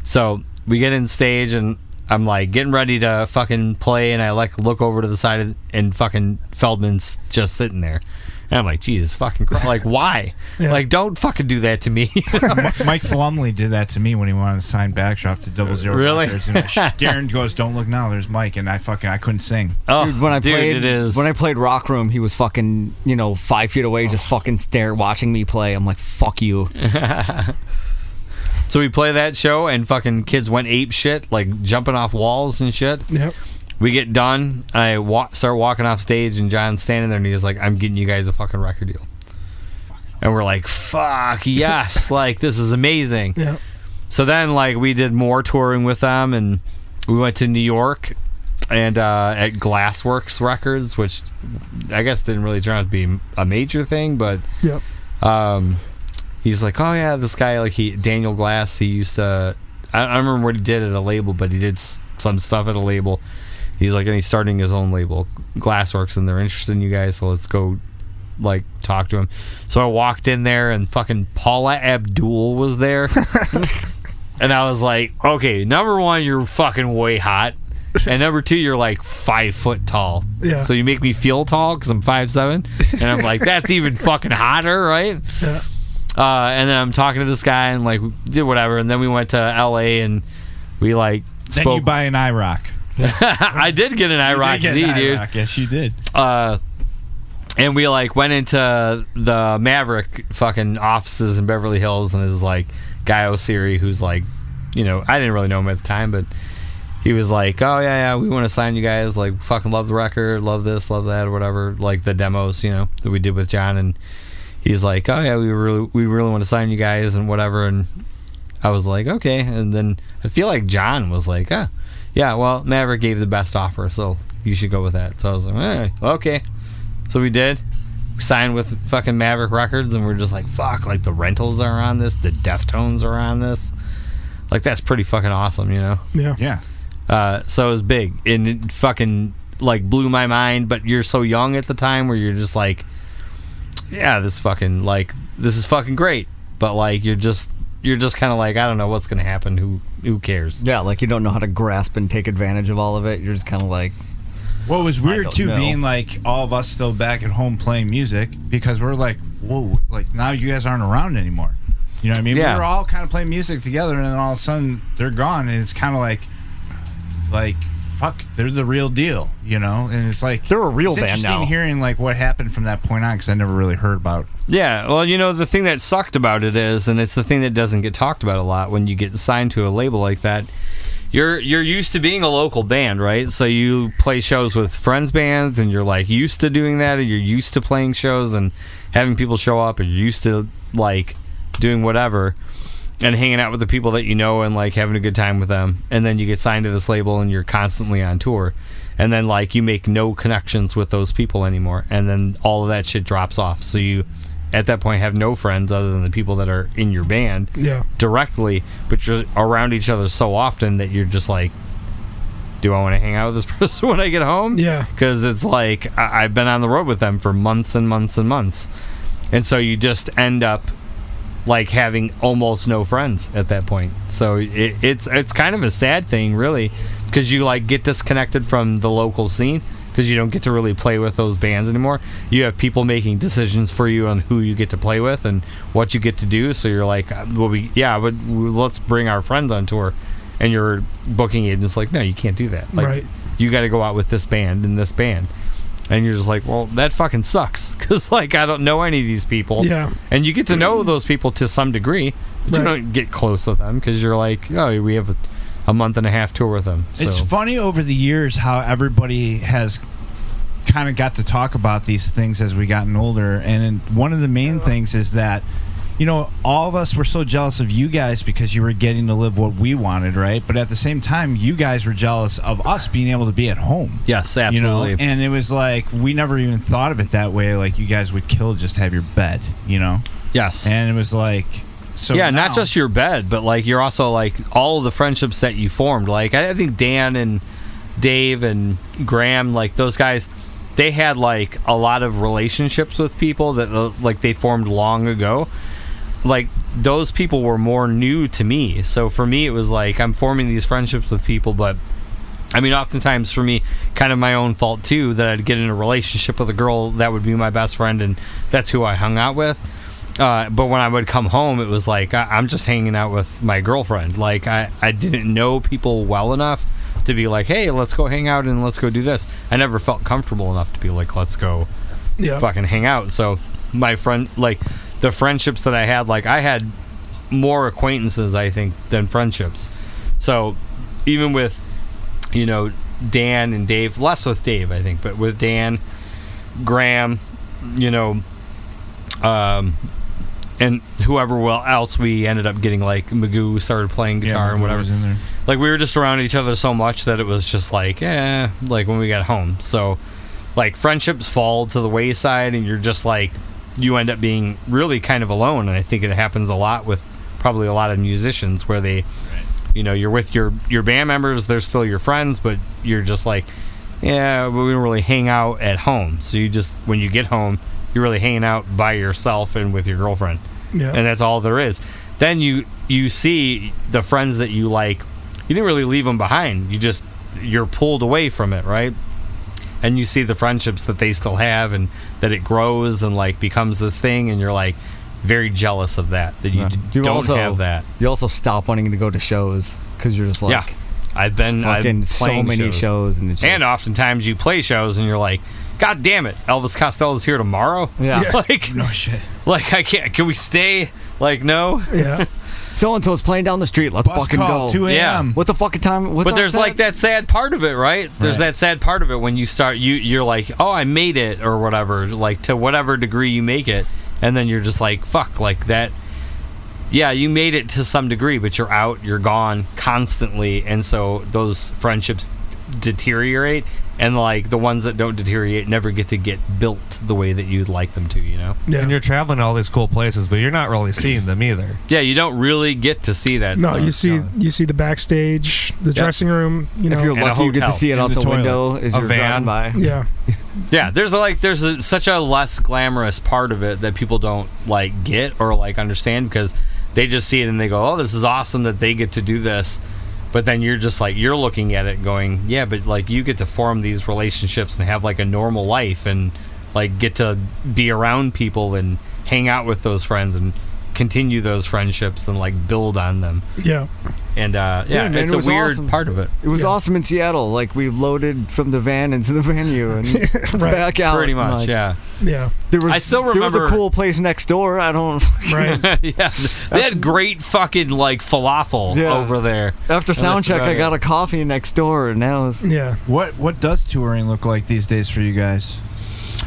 So we get in stage, and I'm like getting ready to fucking play, and I like look over to the side, and fucking Feldman's just sitting there. And I'm like, Jesus fucking Christ. Like, why? Yeah. Like, don't fucking do that to me. Mike Flumley did that to me when he wanted to sign Backdrop to 00 Really? Records. And Darren goes, "Don't look now, there's Mike," and I couldn't sing. Oh, Dude, when it is. When I played Rock Room, he was fucking 5 feet away, just fucking watching me play. I'm like, "Fuck you." So we play that show, and fucking kids went ape shit, like jumping off walls and shit. Yep. We get done, I start walking off stage, and John's standing there, and he's like, "I'm getting you guys a fucking record deal." And we're like, "Fuck, yes." Like, this is amazing. Yeah. So then, like, we did more touring with them, and we went to New York, and at Glassworks Records, which I guess didn't really turn out to be a major thing, but Yep. he's like, "Oh yeah, this guy, like Daniel Glass, he used to, I don't remember what he did at a label, but he did some stuff at a label." He's like, and he's starting his own label, Glassworks, and they're interested in you guys, so let's go, like, talk to him. So I walked in there, and fucking Paula Abdul was there. And I was like, okay, number one, you're fucking way hot. And number two, you're like 5 foot tall. Yeah. So you make me feel tall because I'm 5'7". And I'm like, that's even fucking hotter, right? Yeah. And then I'm talking to this guy, and like, did whatever. And then we went to LA, and we like spoke. Then you buy an IROC. I did get an IROC Z, dude. Yes, you did. And we like went into the Maverick fucking offices in Beverly Hills, and there's like Guy Osiri, who's like, I didn't really know him at the time, but he was like, "Oh yeah, we want to sign you guys. Like, fucking love the record, love this, love that, or whatever. Like the demos, that we did with John." And he's like, "Oh yeah, we really want to sign you guys and whatever." And I was like, "Okay." And then I feel like John was like, "Ah, yeah, well, Maverick gave the best offer, so you should go with that." So I was like, okay. So we did. We signed with fucking Maverick Records, and we're just like, fuck, like the Rentals are on this, the Deftones are on this. Like, that's pretty fucking awesome, Yeah. Yeah. So it was big, and it fucking like blew my mind. But you're so young at the time, where you're just like, yeah, this is fucking great. But like, you're just kind of like, I don't know what's gonna happen. Who cares? Yeah, like, you don't know how to grasp and take advantage of all of it. You're just kind of like, What was weird don't too, know. being like all of us still back at home playing music, because we're like, whoa, like now you guys aren't around anymore. You know what I mean? Yeah. We were all kind of playing music together, and then all of a sudden they're gone, and it's kind of like, like, fuck, they're the real deal, you know? And it's like, they're a real it's band interesting now. hearing like what happened from that point on, because I never really heard about. Yeah, well, the thing that sucked about it is, and it's the thing that doesn't get talked about a lot when you get signed to a label like that, you're used to being a local band, right? So you play shows with friends bands, and you're like used to doing that, and you're used to playing shows and having people show up, and you're used to like doing whatever and hanging out with the people that you know and like having a good time with them. And then you get signed to this label and you're constantly on tour, and then like you make no connections with those people anymore, and then all of that shit drops off. So you at that point have no friends other than the people that are in your band directly, but you're around each other so often that you're just like, do I want to hang out with this person when I get home? Yeah, because it's like I've been on the road with them for months and months and months, and so you just end up like having almost no friends at that point. So it's kind of a sad thing, really, because you like get disconnected from the local scene because you don't get to really play with those bands anymore. You have people making decisions for you on who you get to play with and what you get to do. So you're like, but let's bring our friends on tour, and your booking agent's like, no, you can't do that. Like, right. You got to go out with this band and this band. And you're just like, well, that fucking sucks, because like I don't know any of these people. Yeah. And you get to know those people to some degree, but you don't get close with them because you're like, oh, we have a month and a half tour with them. So. It's funny over the years how everybody has kind of got to talk about these things as we gotten older, and one of the main things is that, all of us were so jealous of you guys because you were getting to live what we wanted, right? But at the same time, you guys were jealous of us being able to be at home. Yes, absolutely. And it was like, we never even thought of it that way. Like, you guys would kill just to have your bed, Yes. And it was like, so yeah, now, not just your bed, but like you're also like all of the friendships that you formed. Like I think Dan and Dave and Graham, like those guys, they had like a lot of relationships with people that like they formed long ago. Like those people were more new to me, so for me it was like I'm forming these friendships with people, but I mean oftentimes for me kind of my own fault too, that I'd get in a relationship with a girl that would be my best friend and that's who I hung out with, but when I would come home it was like I'm just hanging out with my girlfriend. Like I didn't know people well enough to be like, hey, let's go hang out and let's go do this. I never felt comfortable enough to be like, let's go fucking hang out. So my friend, like the friendships that I had, like I had more acquaintances, I think, than friendships. So even with, Dan and Dave, less with Dave, I think, but with Dan, Graham, and whoever else we ended up getting, like Magoo started playing guitar and whatever. In there. Like we were just around each other so much that it was just like, like when we got home. So like friendships fall to the wayside and you're just like, you end up being really kind of alone. And I think it happens a lot with probably a lot of musicians where they, you're with your band members, they're still your friends, but you're just like, but we don't really hang out at home. So you just, when you get home, you're really hanging out by yourself and with your girlfriend. Yeah. And that's all there is. Then you see the friends that you like, you didn't really leave them behind. You're pulled away from it, right? And you see the friendships that they still have and that it grows and like becomes this thing, and you're like very jealous of that you don't also have that. You also stop wanting to go to shows because you're just like, I've been so many shows and oftentimes you play shows and you're like, God damn it, Elvis Costello's here tomorrow. Yeah. Like no shit. Like I can't. Can we stay? Like no. Yeah. So and so is playing down the street. Let's Bus fucking call, go. 2 a.m. Yeah. What the fucking time? But there's like that sad part of it, right? There's that sad part of it when you start. You're like, oh, I made it or whatever. Like to whatever degree you make it, and then you're just like, fuck, like that. Yeah, you made it to some degree, but you're out, you're gone constantly, and so those friendships deteriorate, and like the ones that don't deteriorate never get to get built the way that you'd like them to, Yeah. And you're traveling to all these cool places, but you're not really seeing them either. Yeah, you don't really get to see that No, stuff. you see the backstage, the dressing room, If you're And a lucky, you get to hotel. see it out the toilet. window as A you're van. driving by. Yeah. Yeah, there's such a less glamorous part of it that people don't like get or like understand, because they just see it and they go, oh, this is awesome that they get to do this. But then you're just like, you're looking at it going, yeah, but like you get to form these relationships and have like a normal life and like get to be around people and hang out with those friends and continue those friendships and like build on them. Yeah. And man, it's it a weird awesome. part of it. It was awesome in Seattle. Like, we loaded from the van into the venue and Right. back out. Pretty much, Like, yeah. Yeah. I still There was remember- a cool place next door. I don't. Right. Yeah, they had great fucking like falafel Yeah. over there. After sound check, about I got it. a coffee next door, and now it's. Yeah. What does touring look like these days for you guys?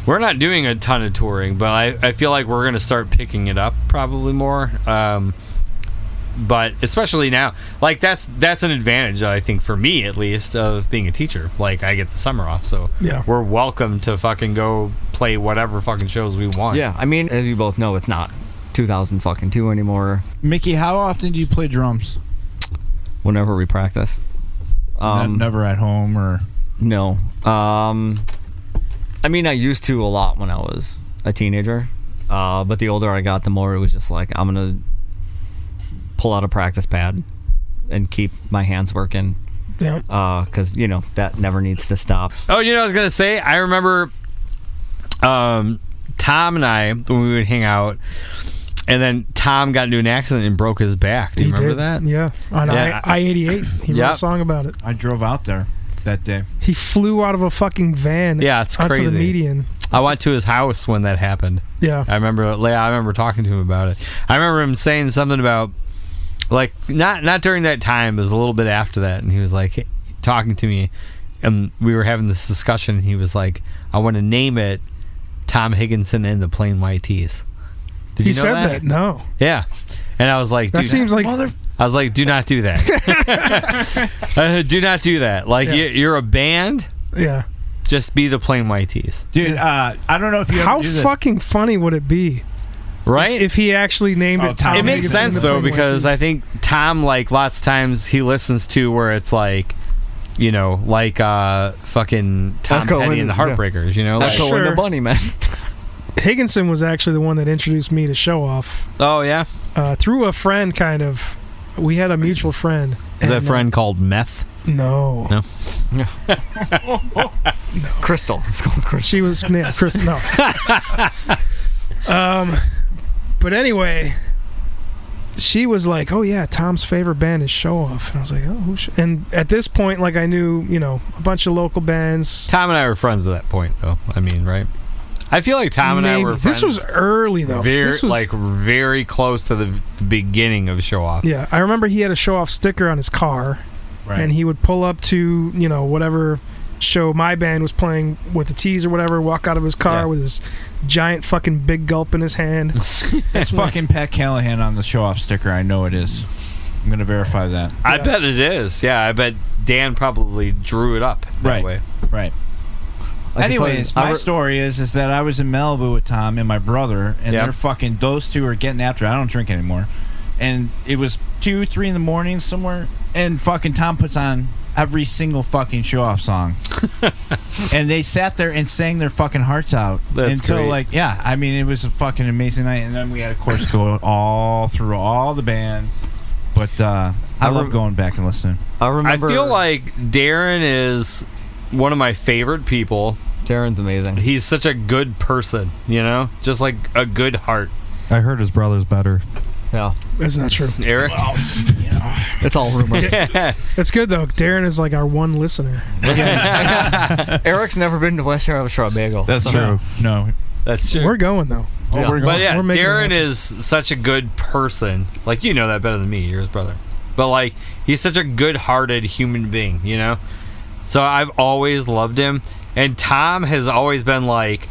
We're not doing a ton of touring, but I feel like we're going to start picking it up probably more. But especially now, like that's an advantage, I think, for me at least, of being a teacher. Like, I get the summer off, so Yeah. we're welcome to fucking go play whatever fucking shows we want. Yeah, I mean, as you both know, it's not 2002 anymore. Mickey, how often do you play drums? Whenever we practice. Never at home or. No. I mean, I used to a lot when I was a teenager. But the older I got, the more it was just like, I'm going to pull out a practice pad and keep my hands working. Yeah. Because, that never needs to stop. Oh, I was going to say, I remember Tom and I, when we would hang out, and then Tom got into an accident and broke his back. Do you He remember did. that? Yeah. On Yeah. I-88. He wrote Yep. a song about it. I drove out there that day. He flew out of a fucking van. Yeah, it's onto crazy. the median. I went to his house when that happened. Yeah. I remember talking to him about it. I remember him saying something about, like, not during that time, it was a little bit after that, and he was like talking to me, and we were having this discussion, and he was like, I want to name it Tom Higginson and the Plain White Tees. Did He you know said that? that? No. Yeah. And I was like, That dude, seems like I was like, do not do that. Do not do that. Like, Yeah. you're a band, yeah. just be the Plain White Tees. Dude, I don't know if you How ever do this. fucking funny would it be Right? if he actually named it Tom It makes Higginson sense and the though, Plain White because Tees? I think Tom, like, lots of times he listens to where it's like, like fucking Tom Echo Petty and the and- yeah. Heartbreakers, like, Echo and the Bunny Man. Higginson was actually the one that introduced me to Showoff oh yeah, through a friend. Kind of, we had a mutual friend. is that and, friend called Meth? No. No. Crystal. It's called Crystal. She was Chris. No. But anyway, she was like, "Oh yeah, Tom's favorite band is Showoff," and I was like, "Oh." And at this point, like, I knew, a bunch of local bands. Tom and I were friends at that point, though. I mean, right? I feel like Tom and I Maybe. were friends. This was early though. very This was, very close to the beginning of Showoff. Yeah, I remember he had a Showoff sticker on his car, Right. and he would pull up to whatever show my band was playing with the Tees or whatever, walk out of his car Yeah. with his giant fucking big gulp in his hand. It's fucking Pat Callahan on the Showoff sticker. I know it is. I'm going to verify that. I bet it is. Yeah, I bet Dan probably drew it up that Right. way. Right. I can tell you, Anyways, my story is that I was in Malibu with Tom and my brother, and Yep. they're fucking, those two are getting after it. I don't drink anymore. And it was 2, 3 in the morning somewhere, and fucking Tom puts on every single fucking Showoff song. And they sat there and sang their fucking hearts out. That's until, great. like, yeah, I mean, it was a fucking amazing night. And then we had, of course, go all through all the bands. But I love going back and listening. I remember. I feel like Darren is one of my favorite people. Darren's amazing. He's such a good person, just like a good heart. I heard his brother's better. Yeah. That's not true. Eric? It's all rumors. That's good though. Darren is like our one listener. Eric's never been to West Shore of Bagel. That's true. No. That's true. We're going though. Yeah. But yeah, We're making it Darren happen. is such a good person. Like, you know that better than me. You're his brother. But, like, he's such a good-hearted human being, So I've always loved him. And Tom has always been like...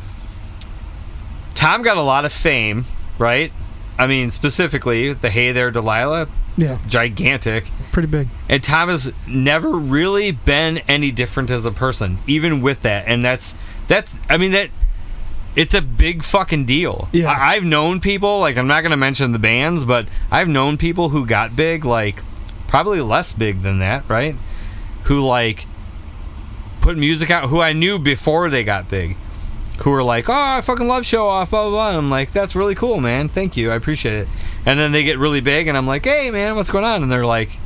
Tom got a lot of fame, right? I mean, specifically, the Hey There, Delilah, Yeah, gigantic. pretty big. And Tom has never really been any different as a person, even with that. And that's it's a big fucking deal. Yeah. I've known people, like, I'm not going to mention the bands, but I've known people who got big, like, probably less big than that, right? Who, like, put music out, who I knew before they got big, who were like, oh, I fucking love Showoff, blah, blah, blah. And I'm like, that's really cool, man. Thank you. I appreciate it. And then they get really big, and I'm like, hey, man, what's going on? And they're like,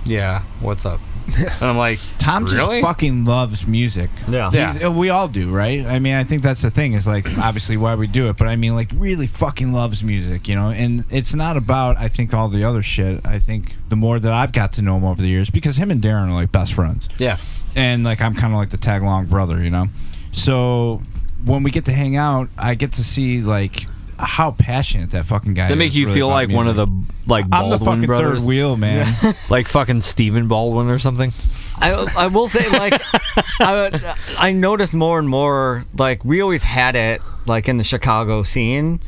yeah, what's up? And I'm like, Tom really? just fucking loves music. Yeah. We all do, right? I mean, I think that's the thing, is like obviously why we do it, but I mean, like, really fucking loves music, you know. And it's not about, I think, all the other shit. I think the more that I've got to know him over the years, because him and Darren are like best friends. Yeah. And like I'm kind of like the tag along brother, you know. So when we get to hang out, I get to see like how passionate that fucking guy is. They make you really feel about like one of music. the like I'm the Baldwin fucking brothers, third wheel, man. like fucking Stephen Baldwin or something. I will say, like, I noticed more and more, like, we always had it, like, in the Chicago scene,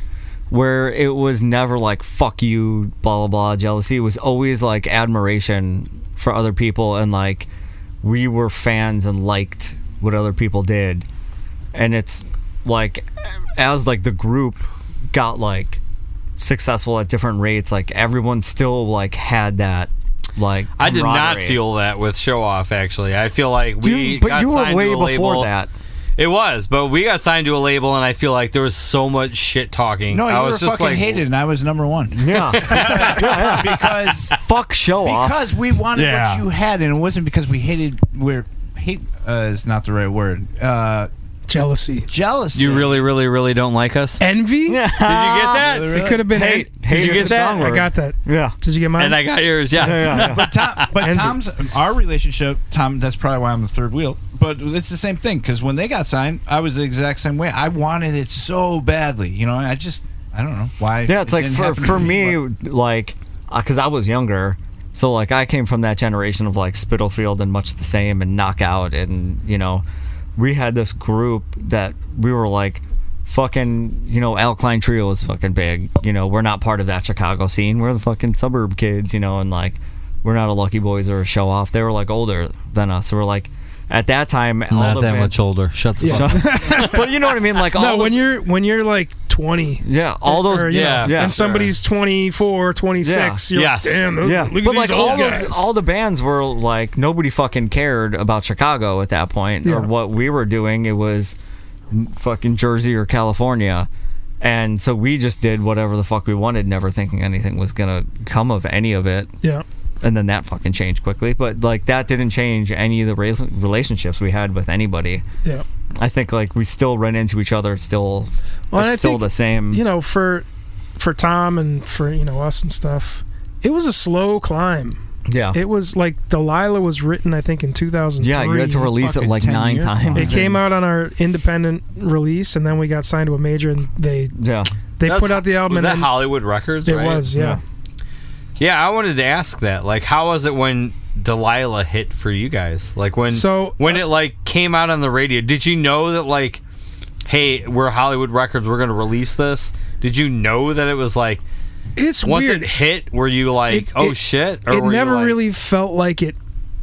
where it was never like, fuck you, blah, blah, blah, jealousy. It was always, like, admiration for other people, and, like, we were fans and liked what other people did. And it's, like, as, like, the group got, like, successful at different rates, like, everyone still, like, had that, like, I did not camaraderie. feel that with Showoff, actually. I feel like we Dude, but got you were signed way to a before label. that. It was, but we got signed to a label, and I feel like there was so much shit talking. No, you I were was just fucking like, hated, and I was number one. Yeah. because Fuck Showoff. because we wanted Yeah. what you had, and it wasn't because we hated. Hate is not the right word. Jealousy. Jealousy. You really, really, really don't like us? Envy? Did you get that? Really? It could have been Hate. hate. Hate you is get the that? strong I word. got that. Yeah. Did you get mine? And I got yours, yeah. Yeah. But Envy. Tom's our relationship. Tom, that's probably why I'm the third wheel. But it's the same thing, because when they got signed, I was the exact same way. I wanted it so badly, you know. I don't know why. Yeah, it's it like didn't for happen for to me, but- like, because I was younger, so like I came from that generation of like Spitalfield and Much the Same and Knockout, and you know, we had this group that we were like, fucking, you know, Alkaline Trio was fucking big. You know, we're not part of that Chicago scene. We're the fucking suburb kids, you know, and like we're not a Lucky Boys or a Showoff. They were like older than us, so we're like. At that time, all Not the that bands- much older. Shut the fuck up. But you know what I mean, like all No, the- when you're like 20. yeah, all those Or, you yeah, know, yeah, and somebody's 24, 26. You're Yes. like, damn, look Yeah, at but these like old all guys. all the bands were like nobody fucking cared about Chicago at that point or Yeah. what we were doing. It was fucking Jersey or California, and so we just did whatever the fuck we wanted, never thinking anything was gonna come of any of it. Yeah. And then that fucking changed quickly, but like that didn't change any of the relationships we had with anybody. Yeah. I think like we still run into each other. Still, Well, and it's I still think, the same. You know, for Tom and for, you know, us and stuff, it was a slow climb. Yeah, It was like Delilah was written, I think, in 2003. yeah. You had to release it fucking like 10 9 year times. climb. It came out on our independent release, and then we got signed to a major, and they Yeah. That put out the album. Was and that then Hollywood Records, it right? was, yeah. Yeah, I wanted to ask that. Like, how was it when Delilah hit for you guys? Like, when it, like, came out on the radio, did you know that, like, hey, we're Hollywood Records, we're going to release this? Did you know that it was, like, It's once weird. it hit, were you like, shit? Or It were you never like- really felt like it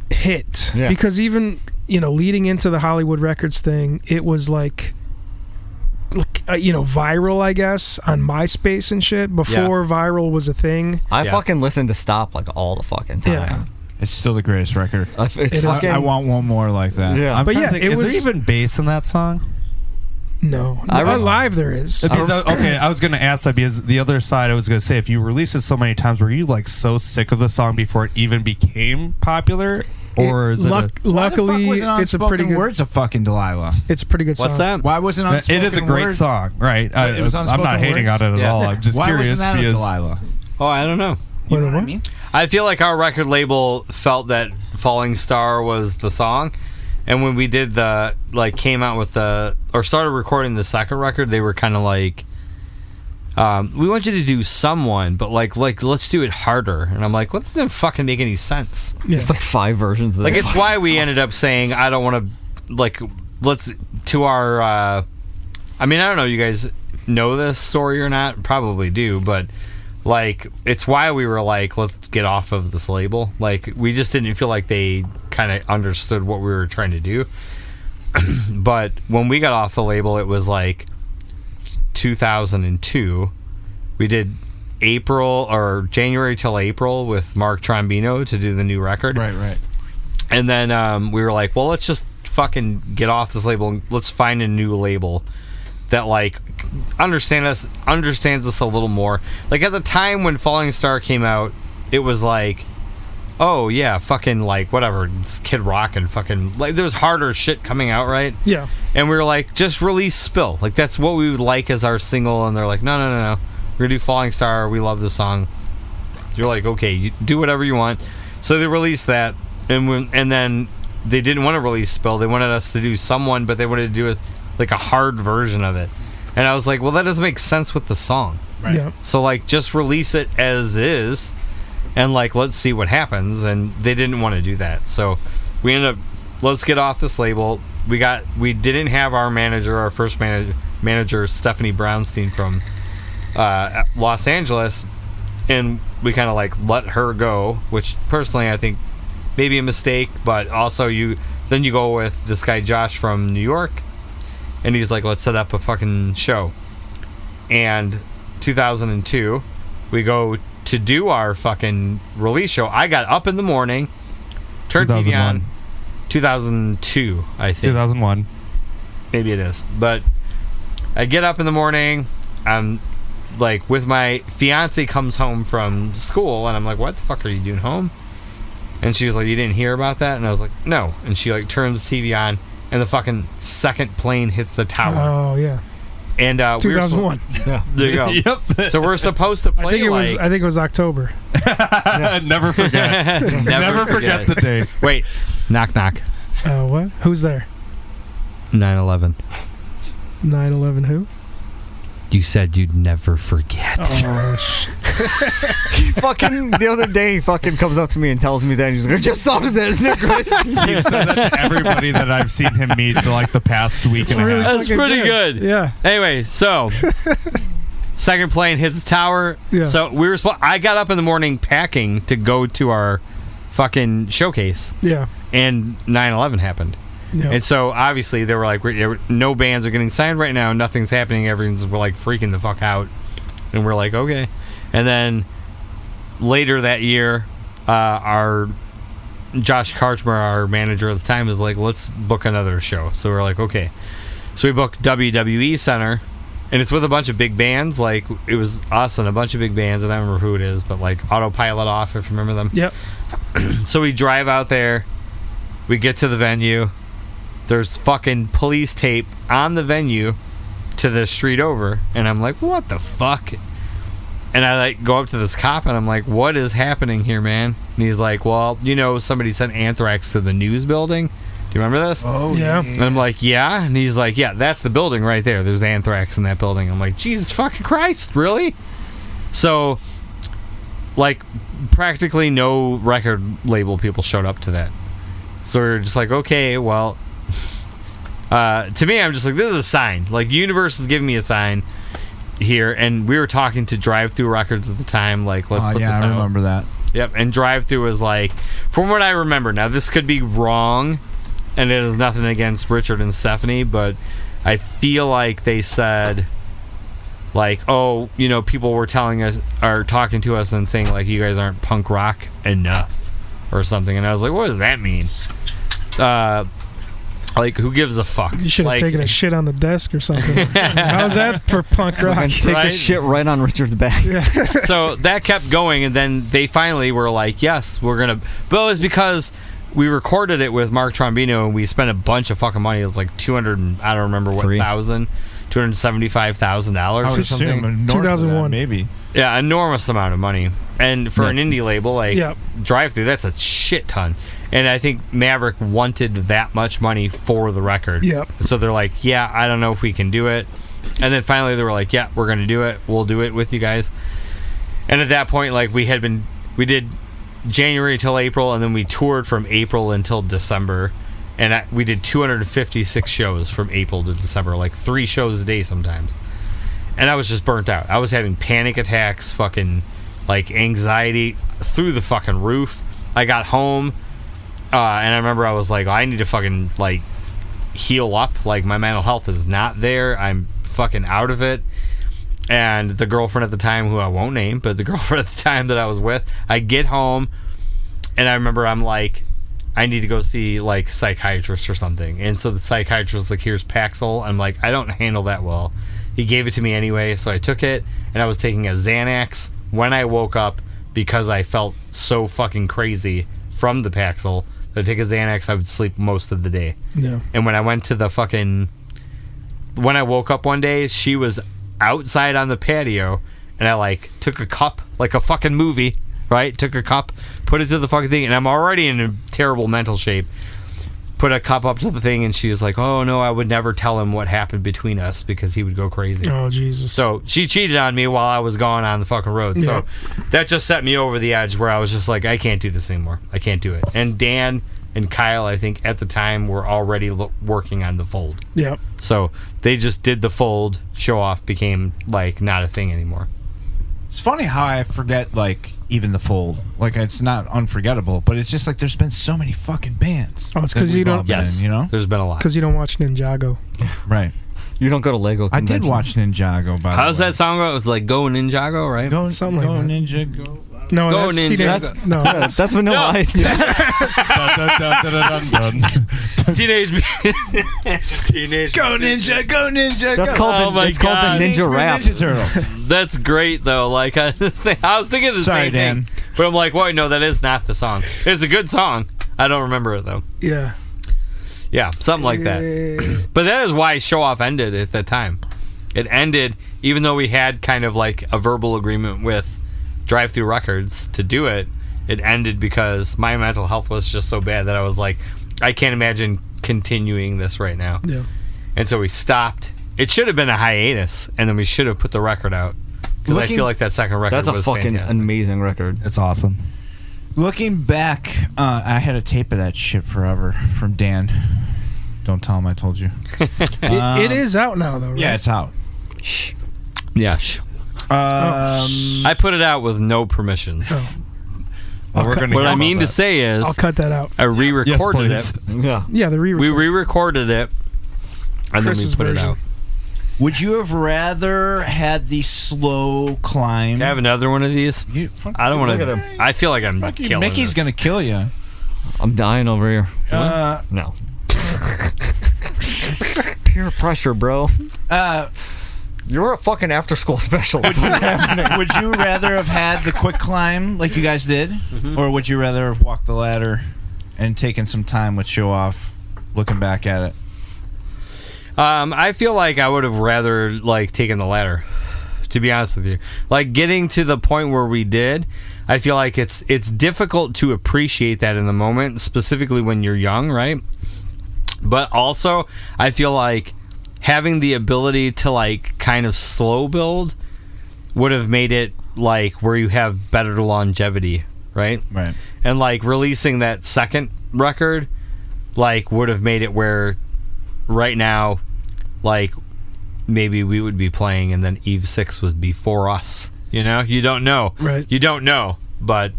hit. Yeah. Because even, you know, leading into the Hollywood Records thing, it was like you know, viral, I guess, on MySpace and shit before viral was a thing. I Yeah. fucking listen to Stop like all the fucking time. Yeah. It's still the greatest record. It's It is. fucking. I want one more like that. Yeah. I'm But trying yeah, to think, it is was- there even bass in that song? No. I re- Live there is. Because, okay, I was going to ask that because the other side I was going to say, if you release it so many times, were you like so sick of the song before it even became popular? Or is it Why the luckily fuck wasn't it's a pretty Unspoken good Words of fucking Delilah? it's a pretty good song. What's that? Why wasn't it Unspoken is a great Words? song, right? It was I'm Unspoken not hating Words? on it at Yeah. all. I'm just Why curious wasn't that because Delilah? Oh, I don't know. You know what I What? mean? I feel like our record label felt that Falling Star was the song. And when we did the, like, came out with the, or started recording the second record, they were kind of like, we want you to do Someone, but like let's do it harder. And I'm like, what doesn't fucking make any sense? Yeah. There's like 5 versions of Like, this. it's why we ended up saying, I don't want to, like, let's, to our, I mean, I don't know, you guys know this story or not? Probably do, but, like, it's why we were like, let's get off of this label. Like, we just didn't feel like they kind of understood what we were trying to do. But when we got off the label, it was like 2002. We did April or January till April with Mark Trombino to do the new record. Right. And then we were like, well, let's just fucking get off this label and let's find a new label that, like, understands us a little more. Like, at the time when Falling Star came out, it was like oh yeah, fucking like whatever, it's Kid Rock and fucking like there's harder shit coming out, right? Yeah. And we were like, just release Spill. Like that's what we would like as our single. And they're like, no. We're gonna do Falling Star. We love the song. You're like, okay, you do whatever you want. So they released that, and then they didn't want to release Spill. They wanted us to do Someone, but they wanted to do it like a hard version of it. And I was like, well, that doesn't make sense with the song. Right. Yeah. So like, just release it as is, and like, let's see what happens. And they didn't want to do that. So we ended up, let's get off this label. We didn't have our first manager, Stephanie Brownstein from Los Angeles, and we kind of like let her go, which personally I think maybe a mistake, but also then you go with this guy Josh from New York, and he's like, let's set up a fucking show. And 2002 we go to do our fucking release show. I got up in the morning, turned TV on. 2002, I think. 2001. Maybe it is. But I get up in the morning, I'm like with my fiance comes home from school, and I'm like, what the fuck are you doing home? And she was like, you didn't hear about that? And I was like, no. And she like turns the TV on, and the fucking second plane hits the tower. Oh yeah. And 2001. There you go. Yep. So we're supposed to play I think it was October. Never forget. Never forget the day. Wait. Knock knock. What? Who's there? 9/11. 9/11 who? You said you'd never forget. Oh, Fucking the other day, he fucking comes up to me and tells me that. He's like, I just thought of that. Isn't that great? He said that to everybody that I've seen him meet for like the past week and a half. That's pretty good. Yeah. Anyway, so second plane hits the tower. Yeah. So I got up in the morning packing to go to our fucking showcase. Yeah. And 9/11 happened. Yeah. And so obviously they were like, no bands are getting signed right now. Nothing's happening. Everyone's like freaking the fuck out. And we're like, okay. And then later that year, our Josh Karchmer, our manager at the time, is like, let's book another show. So we're like, okay. So we booked WWE Center, and it's with a bunch of big bands. Like, it was us and a bunch of big bands, and I don't remember who it is, but like Autopilot Off, if you remember them. Yep. So we drive out there. We get to the venue. There's fucking police tape on the venue to the street over, and I'm like, what the fuck? And I like go up to this cop, and I'm like, what is happening here, man? And he's like, well, somebody sent anthrax to the news building. Do you remember this? Oh Yeah. And I'm like, yeah. And he's like, yeah, that's the building right there. There's anthrax in that building. I'm like, Jesus fucking Christ, really? So, like, practically no record label people showed up to that. So we were just like, okay, well, to me, I'm just like, this is a sign. Like, Universe is giving me a sign here, and we were talking to Drive Through Records at the time, like, let's put this out. I remember that. Yep, and Drive Through was like, from what I remember, now this could be wrong, and it is nothing against Richard and Stephanie, but I feel like they said, like, oh, people were telling us, or talking to us and saying, like, you guys aren't punk rock enough, or something, and I was like, what does that mean? Like, who gives a fuck? You should have taken a shit on the desk or something. How's that for punk rock? And take a shit right on Richard's back. Yeah. So that kept going, and then they finally were like, yes, we're going to... But it was because we recorded it with Mark Trombino, and we spent a bunch of fucking money. It was like 200, I don't remember what, $275,000 or something. 2001. Maybe. Yeah, enormous amount of money. And for an indie label, like, Yep. Drive Through, that's a shit ton. And I think Maverick wanted that much money for the record. Yep. So they're like, yeah, I don't know if we can do it. And then finally they were like, yeah, we're going to do it. We'll do it with you guys. And at that point, like, we did January till April, and then we toured from April until December. And we did 256 shows from April to December, like 3 shows a day sometimes. And I was just burnt out. I was having panic attacks, fucking, like, anxiety through the fucking roof. I got home, and I remember I was like, I need to fucking, like, heal up. Like, my mental health is not there. I'm fucking out of it. And the girlfriend at the time, who I won't name, but the girlfriend at the time that I was with, I get home, and I remember I'm like, I need to go see, like, psychiatrist or something. And so the psychiatrist was like, here's Paxil. I'm like, I don't handle that well. He gave it to me anyway, so I took it, and I was taking a Xanax when I woke up because I felt so fucking crazy from the Paxil that I'd take a Xanax, I would sleep most of the day. Yeah. And when I went to the fucking... When I woke up one day, she was outside on the patio, and I, like, took a cup, like a fucking movie, right? Took a cup, put it to the fucking thing, and I'm already in a terrible mental shape. Put a cup up to the thing, and she's like, oh, no, I would never tell him what happened between us because he would go crazy. Oh, Jesus. So she cheated on me while I was gone on the fucking road. So that just set me over the edge where I was just like, I can't do this anymore. I can't do it. And Dan and Kyle, I think, at the time were already working on the fold. Yep. So they just did the fold. Showoff became, like, not a thing anymore. It's funny how I forget, like, even the fold. Like, it's not unforgettable, but it's just like there's been so many fucking bands. Oh, it's because you don't. Yes, you know, there's been a lot. Because you don't watch Ninjago. Right. You don't go to Lego I did conventions. watch Ninjago. By How's the way. that song go? It was like Go Ninjago, right? Go, Something like go that. Ninja, go. No, Go that's Ninja. Teenage. No, Yeah, that's Vanilla Ice. Teenage. Go Ninja, go Ninja. That's go. called Oh my it's called God. the Ninja Rap. Ninja Turtles. That's great though. Like I was thinking the Sorry, same Dan. thing, but I'm like, wait, no, that is not the song. It's a good song. I don't remember it though. yeah. Yeah, something like that. But that is why Showoff ended at that time. It ended even though we had kind of like a verbal agreement with Drive Through Records to do it. It ended because my mental health was just so bad that I was like, I can't imagine continuing this right now. Yeah. And so we stopped. It should have been a hiatus, and then we should have put the record out. Because I feel like that second record That's a was fucking fantastic. amazing record. It's awesome. Looking back, I had a tape of that shit forever from Dan. Don't tell him I told you. It is out now, though, right? Yeah, it's out. Yeah. Oh. I put it out with no permissions. Oh. We're gonna What get I about mean to that. say is, I'll cut that out. I re-recorded Yes, it. please. Yeah. Yeah, the re-record. We re-recorded it, and Chris's then we put version. it out. Would you have rather had the slow climb? Can I have another one of these? I don't want Look at to. him. I feel like I'm killing Mickey's this. gonna kill you. I'm dying over here. No. Peer pressure, bro. You're a fucking after school special. That's what's happening. Would you rather have had the quick climb like you guys did, or would you rather have walked the ladder and taken some time with Showoff, looking back at it? I feel like I would have rather like taken the ladder, to be honest with you. Like getting to the point where we did, I feel like it's difficult to appreciate that in the moment, specifically when you're young, right? But also, I feel like having the ability to like kind of slow build would have made it like where you have better longevity, right? Right. And like releasing that second record like would have made it where right now like maybe we would be playing and then Eve 6 was before us, you know? You don't know. Right. You don't know. But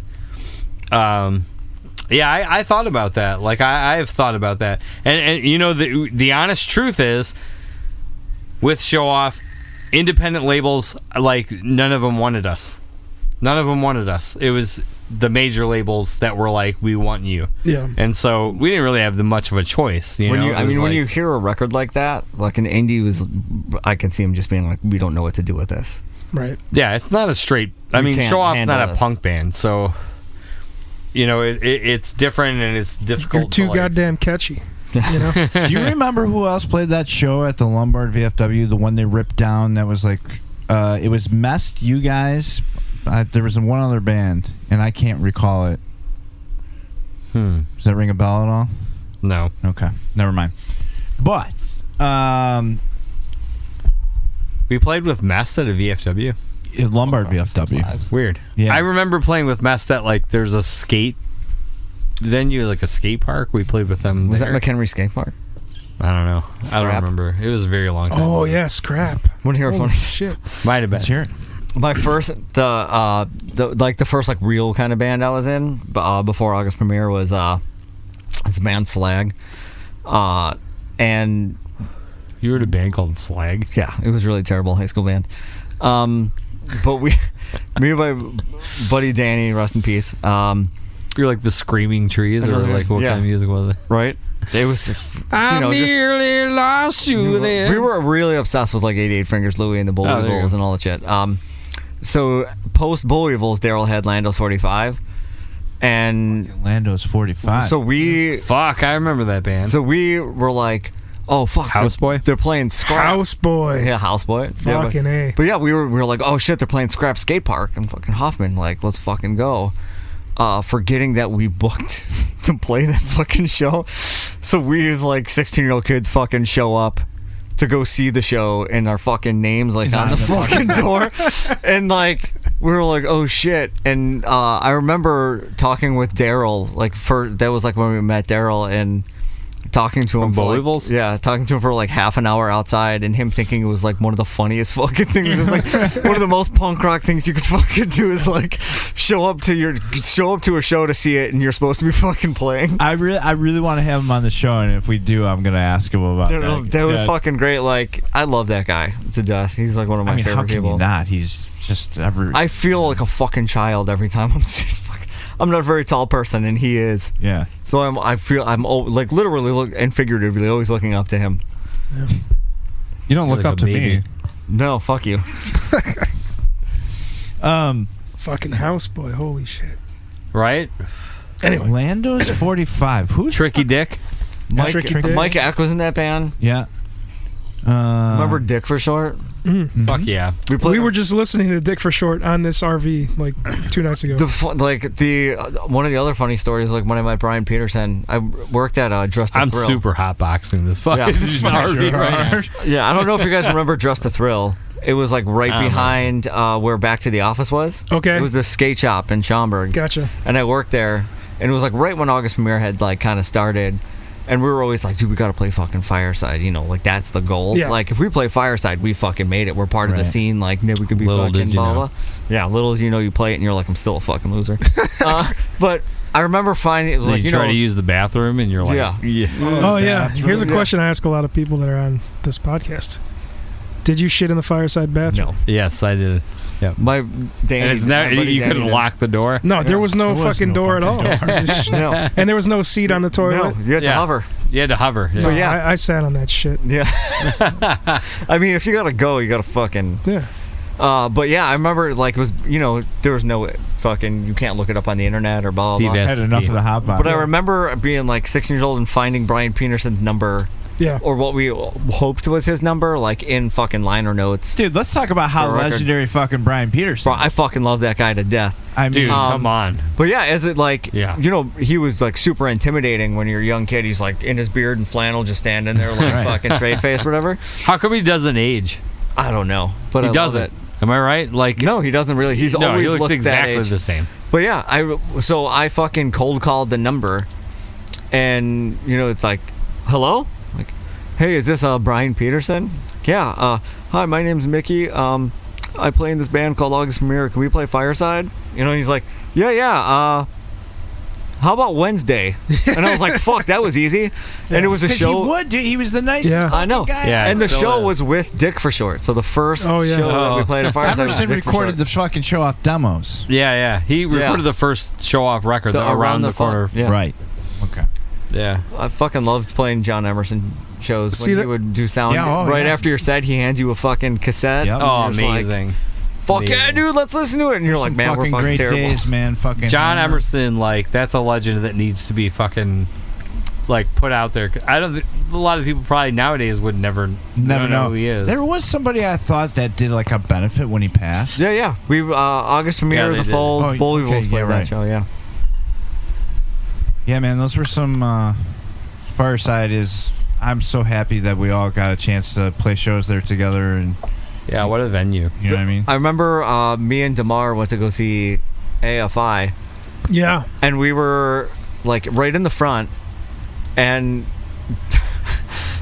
yeah, I thought about that. Like I've thought about that. And you know the honest truth is with Showoff, independent labels, like none of them wanted us. None of them wanted us. It was the major labels that were like, we want you. Yeah. And so we didn't really have much of a choice. You know? It was when like- you hear a record like that, like an indie was, I can see him just being like, we don't know what to do with this. Right. Yeah, it's not a straight. I You mean, can't Showoff's handle not a this. punk band, so you know it's different and it's difficult. You're too to, like, goddamn catchy. You know? Do you remember who else played that show at the Lombard VFW? The one they ripped down that was like, it was Messed, you guys. There was one other band, and I can't recall it. Does that ring a bell at all? No. Okay, never mind. But We played with Mest at a VFW. Lombard VFW. Weird. Yeah. I remember playing with Mest at like there's a skate venue, like a skate park. We played with them. Was there. that McHenry Skate Park? I don't know. I don't Scrap. remember. It was a very long time. Oh, ago. yeah, Scrap. Want to hear a Holy funny? shit. Might have been. Let's hear it. My first, the first like real kind of band I was in before August Premiere was this band Slag, and You were in a band called Slag. yeah, it was really terrible high school band. But me and my buddy Danny, rest in peace. You're like the Screaming Trees, or Another- like what yeah. kind of music was it? Right? It was. I just- nearly lost you then. We were really obsessed with like 88 Fingers Louie and the Bully Oh, there you Bulls go. and all that shit. so post Bullweevils, Daryl had Lando's 45, and Lando's 45. so we Fuck, I remember that band. so we were like, oh fuck, Houseboy? they're playing Scrap. Houseboy. Yeah, Houseboy. Yeah, Fucking A. but yeah, we were like, oh shit, they're playing Scrap Skate Park in fucking Hoffman. Like, let's fucking go. Forgetting that we booked to play that fucking show. So we as like 16-year-old kids fucking show up to go see the show, and our fucking names like on the fucking door. And like we were like, oh shit. And I remember talking with Daryl, like that was like when we met Daryl, and talking to him for Bullweevils? talking to him for like half an hour outside, and him thinking it was like one of the funniest fucking things. It was like one of the most punk rock things you could fucking do is like show up to a show to see it, and you're supposed to be fucking playing. I really want to have him on the show, and if we do, I'm gonna ask him about That was fucking great. Like, I love that guy to death. He's like one of my how favorite can people. you not? He's just I feel like a fucking child every time I'm not a very tall person, and he is. Yeah. So I'm like literally and figuratively always looking up to him. Yeah. You don't look like up a to baby. me. No, fuck you. Fucking Houseboy. Holy shit. Right? Anyway. Lando's 45. Who's Tricky Dick. Mike Tricky Dick. Mike Eck was in that band. Yeah. Remember Dick for short? Fuck yeah. We were just listening to Dick for Short on this RV like 2 nights ago. One of the other funny stories, like when I met Brian Peterson, I worked at Dress to I'm Thrill. super hotboxing this fucking RV right now. Yeah, I don't know if you guys remember Dress to Thrill. It was like right behind where Back to the Office was. Okay. It was a skate shop in Schaumburg. Gotcha. And I worked there, and it was like right when August Premiere had like kind of started. And we were always like, dude, we got to play fucking Fireside. You know, like that's the goal. Yeah. Like if we play Fireside, we fucking made it. We're part of the scene. Like maybe we could be Little fucking did you blah, know. blah. Yeah, little as you know, you play it and you're like, I'm still a fucking loser. But I remember finding it was like, you try to use the bathroom and you're like, Yeah. Oh, yeah. Here's a question I ask a lot of people that are on this podcast. Did you shit in the Fireside bathroom? No. Yes, I did. Yeah. My Danny. And it's never, you couldn't lock the door. No, there was no There was fucking no door at all. fucking No. And there was no seat on the No, toilet. you had to hover. You had to hover. Yeah. No, yeah. I sat on that shit. Yeah. I mean, if you gotta go, you gotta fucking. Yeah. But yeah, I remember like it was there was no fucking you can't look it up on the internet or blah Steve blah. I blah. had enough of the hot box. But I remember being like 16 years old and finding Brian Peterson's number. Yeah. Or what we hoped was his number, like in fucking liner notes. Dude, let's talk about how For a record. legendary fucking Brian Peterson. Bro, I fucking love that guy to death. I mean, Dude, come on. But yeah, as it like, Yeah. he was like super intimidating when you're a young kid. He's like in his beard and flannel, just standing there like Right. fucking straight face, whatever. How come he doesn't age? I don't know, but He I doesn't. Love it. Am I right? Like, No, he doesn't really. He's no, always he looks looked exactly that age. the same. But yeah, I fucking cold called the number, and it's like, hello, like, hey, is this Brian Peterson? It's like, yeah. Hi, my name's Mickey. I play in this band called August Premiere. Can we play Fireside? And he's like, yeah. How about Wednesday? And I was like, fuck, that was easy. And it was a 'cause show. he would, dude. He was the nicest Yeah. fucking I know. guy. Yeah. And the Still show is. was with Dick for Short. So the first Oh, yeah. show that we played at Fireside was Emerson Dick for recorded Short. the fucking Showoff demos. Yeah. He recorded the first Showoff record, The the Around the Phone. Corner. Yeah. Right. Okay. Yeah. I fucking loved playing John Emerson shows See when that- he would do sound. Yeah, oh, right yeah. after your set, he hands you a fucking cassette. Yep. and Oh, you're just like, amazing. Fuck yeah, Amazing. dude, let's listen to it. And you're like, Some man, we're fucking great terrible. days, man. Fucking John Emerson, like, that's a legend that needs to be fucking, like, put out there. I don't think a lot of people probably nowadays would never know who he is. There was somebody I thought that did like a benefit when he passed. Yeah. We August premiere Yeah, of they The did. Fold, Oh, Bullweevils okay, played yeah, that right. show, yeah. Yeah, man. Those were some. Fireside is. I'm so happy that we all got a chance to play shows there together, and Yeah, what a venue. you know what I mean. I remember me and DeMar went to go see AFI, Yeah. and we were like right in the front, and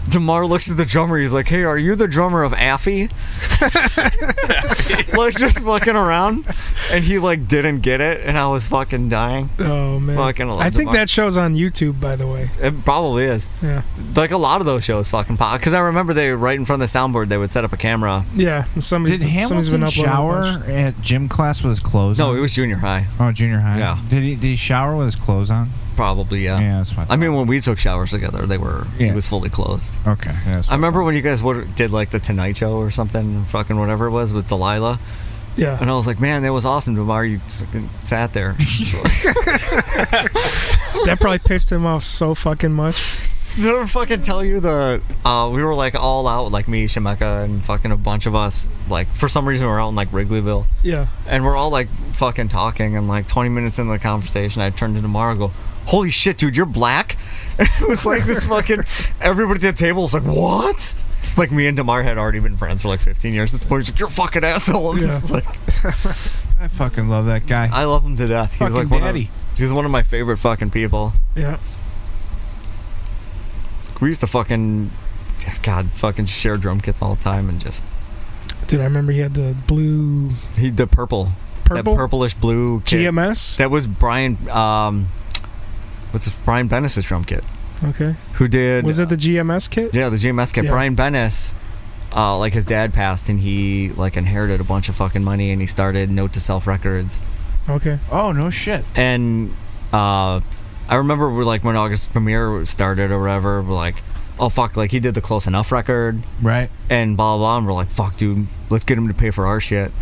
DeMar looks at the drummer. He's like, "Hey, are you the drummer of Affy?" Like just fucking around, and he like didn't get it, and I was fucking dying. Oh, man. Fucking love I think DeMar. that show's on YouTube, by the way. It probably is. Yeah. Like a lot of those shows fucking pop. Because I remember they right in front of the soundboard, they would set up a camera. Yeah. And somebody, Did somebody's been Hamilton uploading a shower bunch. at gym class with his clothes No, on? it was junior high. Oh, junior high. Yeah. Did he shower with his clothes on? Probably, yeah. Yeah, that's fine. I mean, when we took showers together, Yeah. he was fully clothed. Okay. Yeah, that's I remember when you guys did like the Tonight Show or something, fucking whatever it was with Delilah. Yeah. And I was like, man, that was awesome, Damar. You fucking sat there. That probably pissed him off so fucking much. Did I ever fucking tell you we were like all out, like me, Shemeka, and fucking a bunch of us. Like for some reason we're out in like Wrigleyville. Yeah. And we're all like fucking talking, and like 20 minutes into the conversation, I turned to Damar and go, holy shit, dude, you're black? And it was like this fucking, everybody at the table was like, what? It's like me and Damar had already been friends for like 15 years at the point. He's like, you're a fucking asshole. And Yeah. it's like, I fucking love that guy. I love him to death. He's Fucking like daddy. he's one of my favorite fucking people. Yeah. We used to fucking share drum kits all the time and just Dude, I remember he had the blue the purple, that purplish blue kit. GMS. That was Brian. Brian Bennis's drum kit. Okay. Who did? Was it the GMS kit? Yeah, the GMS kit. Yeah. Brian Bennis, like his dad passed and he like inherited a bunch of fucking money and he started Note to Self Records. Okay. Oh, no shit. And I remember when August Premiere started or whatever, we're like, oh fuck, like he did the Close Enough record. Right. And blah, blah, blah. And we're like, fuck, dude, let's get him to pay for our shit.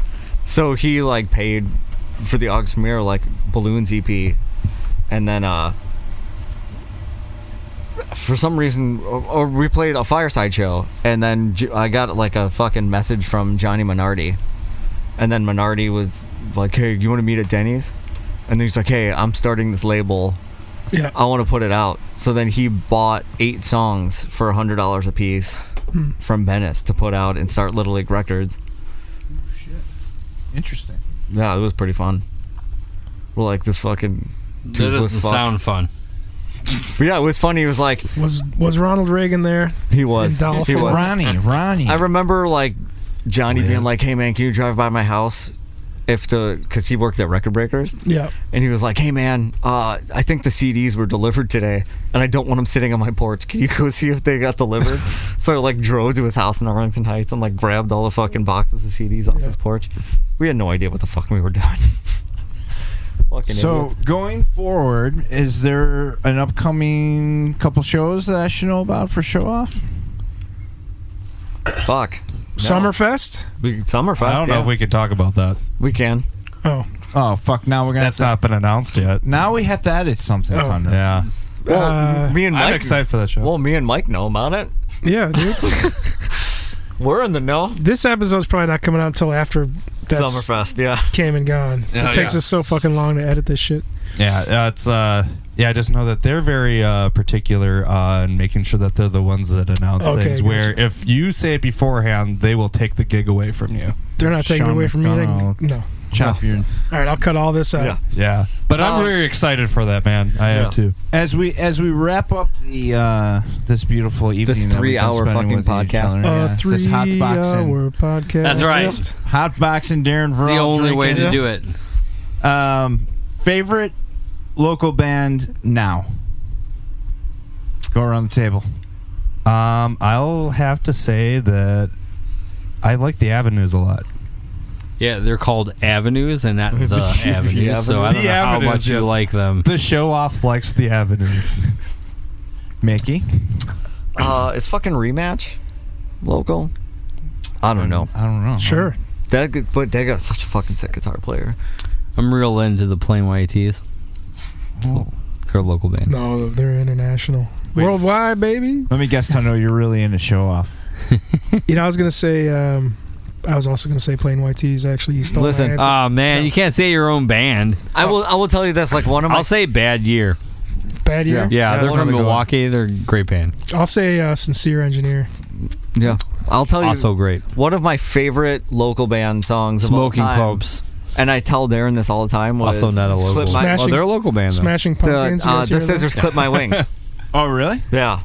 So he, like, paid for the August Premiere, like, Balloons EP. And then, for some reason, or we played a Fireside show. And then I got, like, a fucking message from Johnny Minardi. And then Minardi was like, hey, you want to meet at Denny's? And then he's like, hey, I'm starting this label. Yeah. I want to put it out. So then he bought 8 songs for $100 a piece from Bennis to put out and start Little League Records. Oh, shit. Interesting. Yeah, it was pretty fun. We're like this fucking That toothless doesn't fuck. sound fun. But yeah, it was funny. He was like, Was Ronald Reagan there? he was. In Dolphin? He was. Ronnie. I remember like Johnny being like, hey man, can you drive by my house? Because he worked at Record Breakers. Yeah. And he was like, hey man, I think the CDs were delivered today and I don't want them sitting on my porch. Can you go see if they got delivered? So I like drove to his house in Arlington Heights and like grabbed all the fucking boxes of CDs off his porch. We had no idea what the fuck we were doing. Fucking So idiots. going forward, is there an upcoming couple shows that I should know about for Showoff? Fuck. No. Summerfest? Summerfest. I don't know if we could talk about that. We can. Oh. Oh fuck! Now we're gonna. That's not been announced yet. Now we have to edit something. Oh. Thunder. Yeah. Well, me and Mike. I'm excited for that show. Well, me and Mike know about it. Yeah, dude. We're in the know. This episode's probably not coming out until after that's Summerfest, yeah. came and gone. Yeah, It takes yeah. us so fucking long to edit this shit. Yeah, it's I just know that they're very particular in making sure that they're the ones that announce Okay, things. gotcha. Where if you say it beforehand, they will take the gig away from you. They're not taking it Sean away from me. McDonald. No. Chop your. All right, I'll cut all this out. Yeah. Yeah, but I'm very excited for that, man. I Yeah. am too. As we wrap up the this beautiful evening, This that we've been 3-hour spending fucking with each podcast. other, yeah, this hot 3 boxing, hour podcast. That's right. hot boxing, Darren It's Verall the only way drinking. to do it. Favorite local band now? Go around the table. I'll have to say that I like the Avenues a lot. Yeah, they're called Avenues and not the Avenues. So I don't The know how Avenues, much you yes. like them. The Showoff likes the Avenues. Mickey? Is fucking Rematch local? I don't know. I don't know. Sure. But they got such a fucking sick guitar player. I'm real into the Plain White Tees. So they're a local band. No, they're international. Worldwide, baby. Let me guess, I know you're really into Showoff. You know, I was going to say, I was also going to say Plain White Tees, actually. You stole my Listen, answer. Oh man, you can't say your own band. I will tell you this, like one of my I'll say Bad Year. Bad Year? Yeah, Yeah, they're that's from another good Milwaukee. They're a great band. I'll say Sincere Engineer. yeah. I'll tell you Also great. one of my favorite local band songs Smoking of all time, Popes. and I tell Darren this all the time, was Also not a local. Slip My, Smashing- Oh, they're a local band though. Smashing Pumpkins. you guys the hear that? Scissors Clip My Wings. Oh, really? Yeah.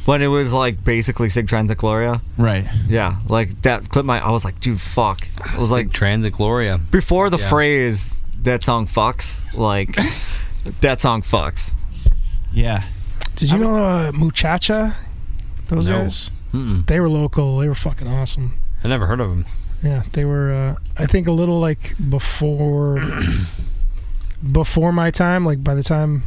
When it was like basically Sig Transit Gloria. Right. Yeah. Like that clip I was like, dude, fuck. I was like, Transit Gloria. before the Yeah. phrase that song fucks, like that song fucks. Yeah. Did you know Muchacha? Those No. guys? Mm-mm. They were local. They were fucking awesome. I never heard of them. Yeah, they were. I think a little like before my time. Like by the time,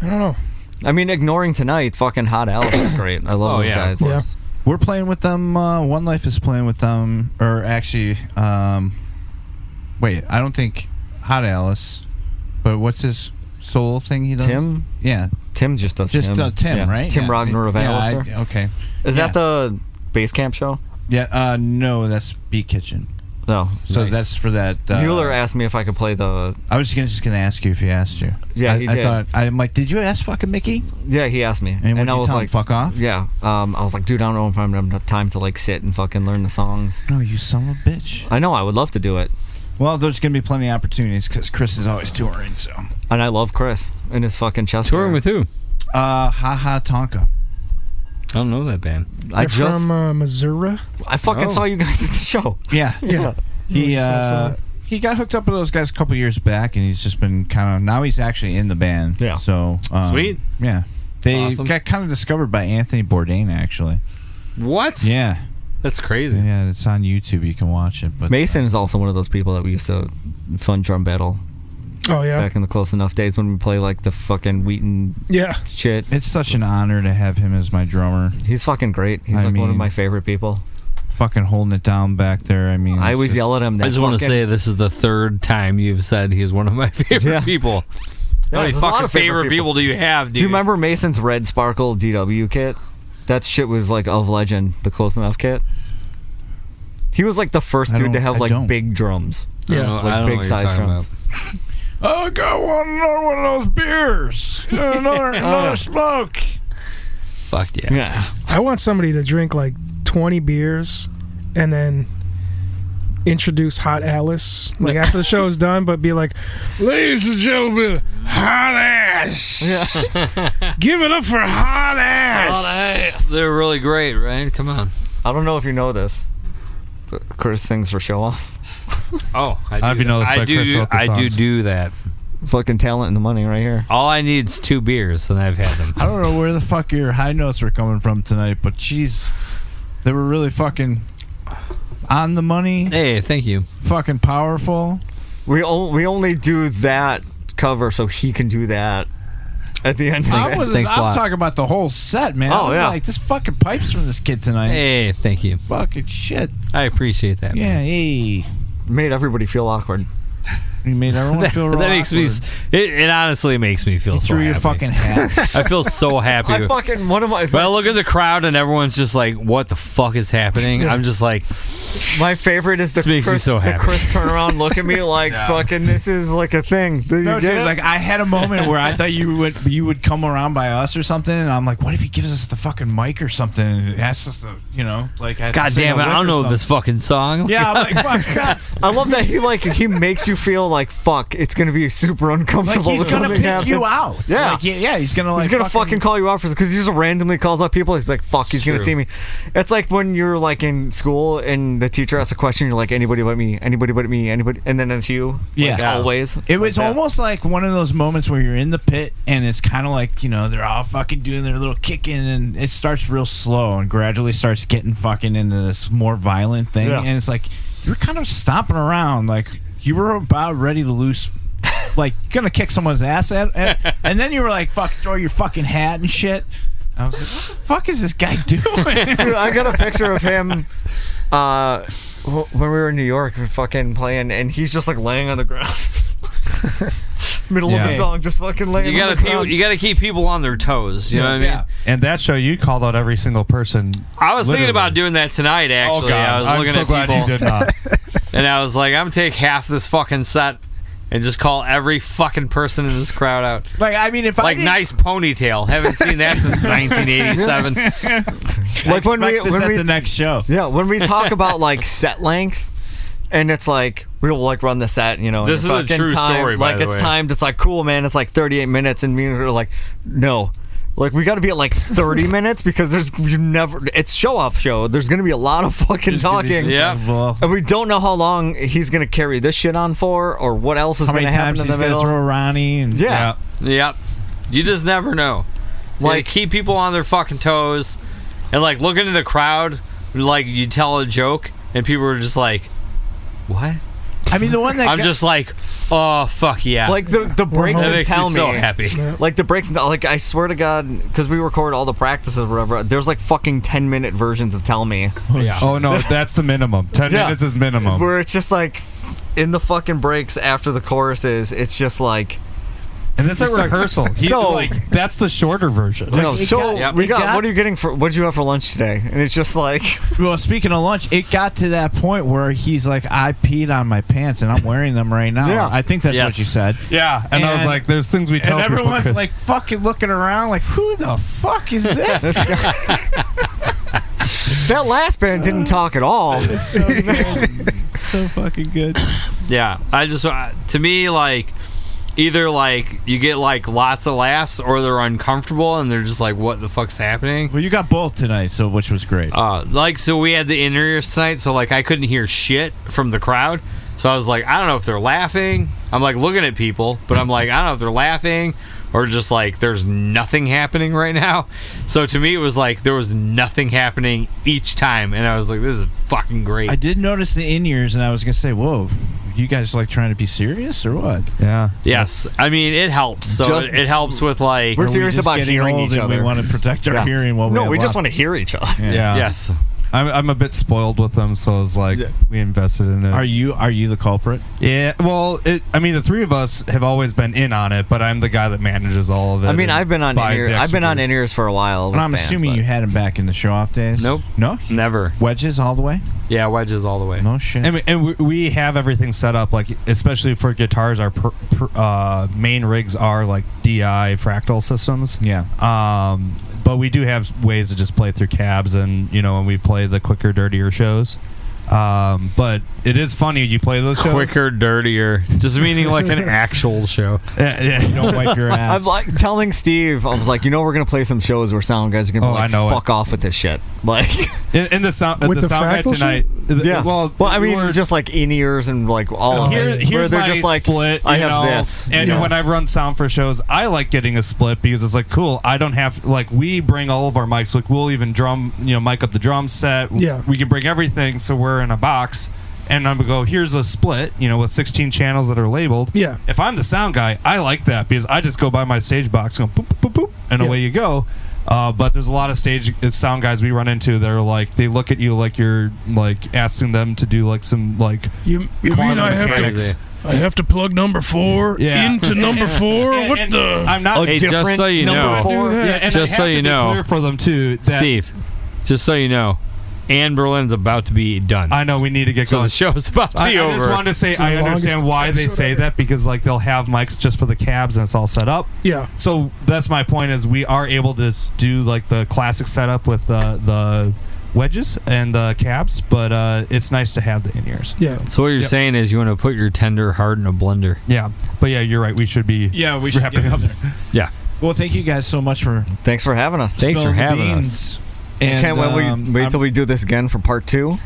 I don't know. I mean, Ignoring Tonight, fucking Hot Alice is great. I love Oh, those yeah, guys. of course. We're playing with them. One Life is playing with them. Or actually, Wait, I don't think Hot Alice, but what's his soul thing he does? Tim? Yeah. Tim just does Just Tim. Tim, Yeah. right? Tim Yeah. Ragnar of Alistair. Okay. Is that the base camp show? Yeah, no, that's Beat Kitchen. No. So Nice. that's for that. Mueller asked me if I could play the... I was just gonna ask you if he asked you. Yeah, he did. I'm like, did you ask fucking Mickey? Yeah, he asked me. And, I you was tell him, like, fuck off? Yeah. I was like, dude, I don't know if I'm going to have time to like sit and fucking learn the songs. No, you son of a bitch. I know, I would love to do it. Well, there's gonna be plenty of opportunities because Chris is always touring. So. And I love Chris and his fucking chest Touring hair. with who? Ha Ha Tonka. I don't know that band. I They're just... from Missouri. I fucking Oh. saw you guys at the show. Yeah. Yeah. He got hooked up with those guys a couple years back, and he's just been kind of now he's actually in the band. Yeah. So Sweet. Yeah. They Awesome. got kind of discovered by Anthony Bourdain, actually. What? Yeah. That's crazy. Yeah, it's on YouTube. You can watch it. But Mason is also one of those people that we used to fun drum battle Oh yeah. back in the Close Enough days when we play like the fucking Wheaton Yeah. shit. it's such an honor to have him as my drummer. He's fucking great. He's I like one of mean- my favorite people. Fucking holding it down back there. I mean, I it's always just- yell at him. That I just want to fucking- say this is the third time you've said he's one of my favorite Yeah. people. Yeah, How many there's a lot fucking of favorite favorite people do you have, dude? Do you remember Mason's Red Sparkle DW kit? That shit was like of legend, the Close Enough kit. He was like the first I dude to don't- have I like don't. big drums. I don't know, like I don't know big what you're size talking drums. about. I got another one of those beers. Another smoke. Fuck yeah. Yeah. I want somebody to drink like 20 beers and then introduce Hot Alice like after the show is done, but be like, ladies and gentlemen, Hot Ass. Give it up for Hot Ass. They're really great, right? Come on. I don't know if you know this, but Chris sings for Showoff. Oh, I I don't know if you know this, I but Chris wrote the I songs. do that. Fucking talent and the money right here. All I need is 2 beers, and I've had them. I don't know where the fuck your high notes were coming from tonight, but jeez, they were really fucking on the money, Hey, thank you. fucking powerful. We only do that cover so he can do that at the end. I'm Thanks a lot. talking about the whole set, man. Oh, I was yeah. like, this fucking pipes from this kid tonight. Hey, thank you. Fucking shit. I appreciate that. Yeah, man. hey. Made everybody feel awkward. You made everyone feel real That makes me. awkward. It honestly makes me feel You so threw your happy. fucking hat. I feel so happy. I fucking one of my. But I look at the crowd and everyone's just like, "What the fuck is happening?" I'm just like, My favorite is the This makes me Chris, so the happy. Chris turn around, look at me like fucking. This is like a thing. Do you No, get dude, it? like I had a moment where I thought you would come around by us or something, and I'm like, what if he gives us the fucking mic or something and asks us to, like, I have to "God sing damn it, a I don't lick or know this fucking song." something. Yeah, I'm like, fuck, God. I love that he makes you feel like fuck. It's gonna be super Like uncomfortable. he's when gonna something pick happens. you out. Yeah. Like, yeah, he's gonna like He's gonna fucking call you out for because he just randomly calls out people. He's like, "Fuck, he's gonna true. see me." It's like when you're like in school and the teacher asks a question, you're like, "Anybody but me, anybody but me, anybody," and then it's you. Yeah. Like, always. It was Like that. almost like one of those moments where you're in the pit and it's kind of like, they're all fucking doing their little kicking and it starts real slow and gradually starts getting fucking into this more violent thing. Yeah. And it's like, you're kind of stomping around like you were about ready to lose, like, gonna kick someone's ass and then you were like, fuck, throw your fucking hat and shit. I was like, what the fuck is this guy doing? Dude, I got a picture of him when we were in New York fucking playing, and he's just like laying on the ground. Middle of Yeah. the song, just fucking laying You on the gotta ground. you gotta keep people on their toes. You know what I mean? Yeah. And that show, you called out every single person. I was thinking Literally. about doing that tonight. Actually, Oh God, I was I'm looking so at glad people, you did not. and I was like, I'm gonna take half this fucking set and just call every fucking person in this crowd out. Like, I mean, if I Like, did, nice ponytail. Haven't seen that since 1987. Like when we expect this when at we the next show. yeah when we talk about like set length. And it's like we'll like run the set, and This is a fucking true time, story, by Like the it's way. timed. It's like cool, man. It's like 38 minutes, and me and her are like, no, like we got to be at like 30 minutes because it's Showoff show. There's gonna be a lot of fucking talking, Yeah. Well, and we don't know how long he's gonna carry this shit on for, or what else is how many gonna happen times in he's the gonna middle. throw Ronnie and Yeah. Yep. You just never know. Like, Like- keep people on their fucking toes, and like look into the crowd. Like you tell a joke, and people are just like, "What?" I mean, the one that I'm just like, "Oh fuck yeah!" Like the breaks that and makes tell me so happy. Like the breaks, like I swear to God, because we record all the practices or whatever. There's like fucking 10-minute versions of Tell Me, Yeah. Oh no, that's the minimum. 10 Yeah. minutes is minimum. where it's just like in the fucking breaks after the choruses, it's just like. And that's a rehearsal. That's the shorter version. What are you getting for? What did you have for lunch today? And it's just like. Well, speaking of lunch, it got to that point where he's like, I peed on my pants and I'm wearing them right now. Yeah. I think that's what you said. Yeah, and I was like, there's things we tell and people. everyone's 'cause- like fucking looking around like, who the fuck is this? That last band didn't talk at all. It's so good. So fucking good. Yeah, I just to me like either like you get like lots of laughs or they're uncomfortable and they're just like, what the fuck's happening? Well, you got both tonight, so which was great. Like so we had the in-ears tonight, so like I couldn't hear shit from the crowd. So I was like, I don't know if they're laughing. I'm like looking at people, but I'm like, I don't know if they're laughing or just like there's nothing happening right now. So to me it was like there was nothing happening each time, and I was like, this is fucking great. I did notice the in-ears, and I was gonna say, whoa, you guys like trying to be serious or what? Yeah. Yes, I mean it helps. So it helps with like We're serious about getting hearing old each and other. We want to protect our hearing. While we just want to hear each other. Yeah. yes. I'm a bit spoiled with them, so I was like, we invested in it. Are you the culprit? Yeah, well, the three of us have always been in on it, but I'm the guy that manages all of it. I mean, I've been on buys the I've been on extra in-ears for a while. And I'm assuming you had him back in the show-off days. Nope. No, Never. wedges all the way. Yeah, wedges all the way. No shit. And we have everything set up, like especially for guitars. Our main rigs are like DI fractal systems. Yeah. But we do have ways to just play through cabs, and when we play the quicker, dirtier shows. But it is funny you play those shows. Quicker, dirtier, just meaning like an actual show. Yeah. You don't wipe your ass. I'm like telling Steve, I was like, we're gonna play some shows where sound guys are gonna be like, I know fuck off with this shit. Like in the sound, With the the sound guy fractal tonight. yeah. Well, I mean, just like in-ears and like all of it. Here's Where they're my just like, split. I you have know, this. And when I run sound for shows, I like getting a split because it's like cool. I don't have we bring all of our mics. Like we'll even mic up the drum set. Yeah. We can bring everything, so we're in a box. And I'm gonna go, here's a split, with 16 channels that are labeled. Yeah. If I'm the sound guy, I like that because I just go by my stage box, go boop, boop, boop, and away you go. But there's a lot of sound guys we run into that are like, they look at you like you're like asking them to do like some like. You mean I have to plug number 4 into number 4? And- What and the? I'm not. Hey, just so you number know, 4. Yeah, and Just I so have to you be know, clear for them too. That Steve, just so you know, Ann Berlin's about to be done. I know we need to get so going. the show's about to be I over. just wanted to say So I the longest understand why they episode say ever. that because like they'll have mics just for the cabs and it's all set up. Yeah. So that's my point is we are able to do like the classic setup with the wedges and the cabs, but it's nice to have the in-ears. Yeah. So what you're saying is you want to put your tender heart in a blender. Yeah, but yeah, you're right. We should be we should wrapping get up. there. Yeah. Well, thank you guys so much for Thanks for having us. Thanks for spilling the having beans. us. And, Can't wait till we do this again for part 2.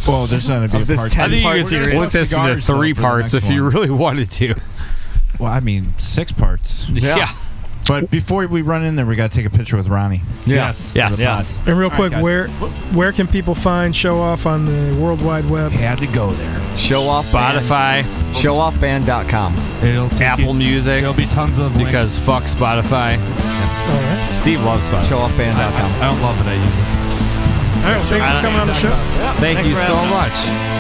Well, there's going to be Of a this part 10 I think you part could series. split this into Cigars, though, 3 for the parts next if you one. really wanted to. Well, I mean, 6 parts. Yeah. But before we run in there, we got to take a picture with Ronnie. Yes. Yes. And real All quick, right, guys. where can people find Showoff on the World Wide Web? Had to go there. Showoff Spotify, Showoffband.com. It'll take Apple Music, There'll be tons of because links. fuck Spotify. All right. Steve loves Spotify. Showoffband.com. I don't love it. I use it. All right. Thanks for coming on the show. Thank Thanks you for so having us. much.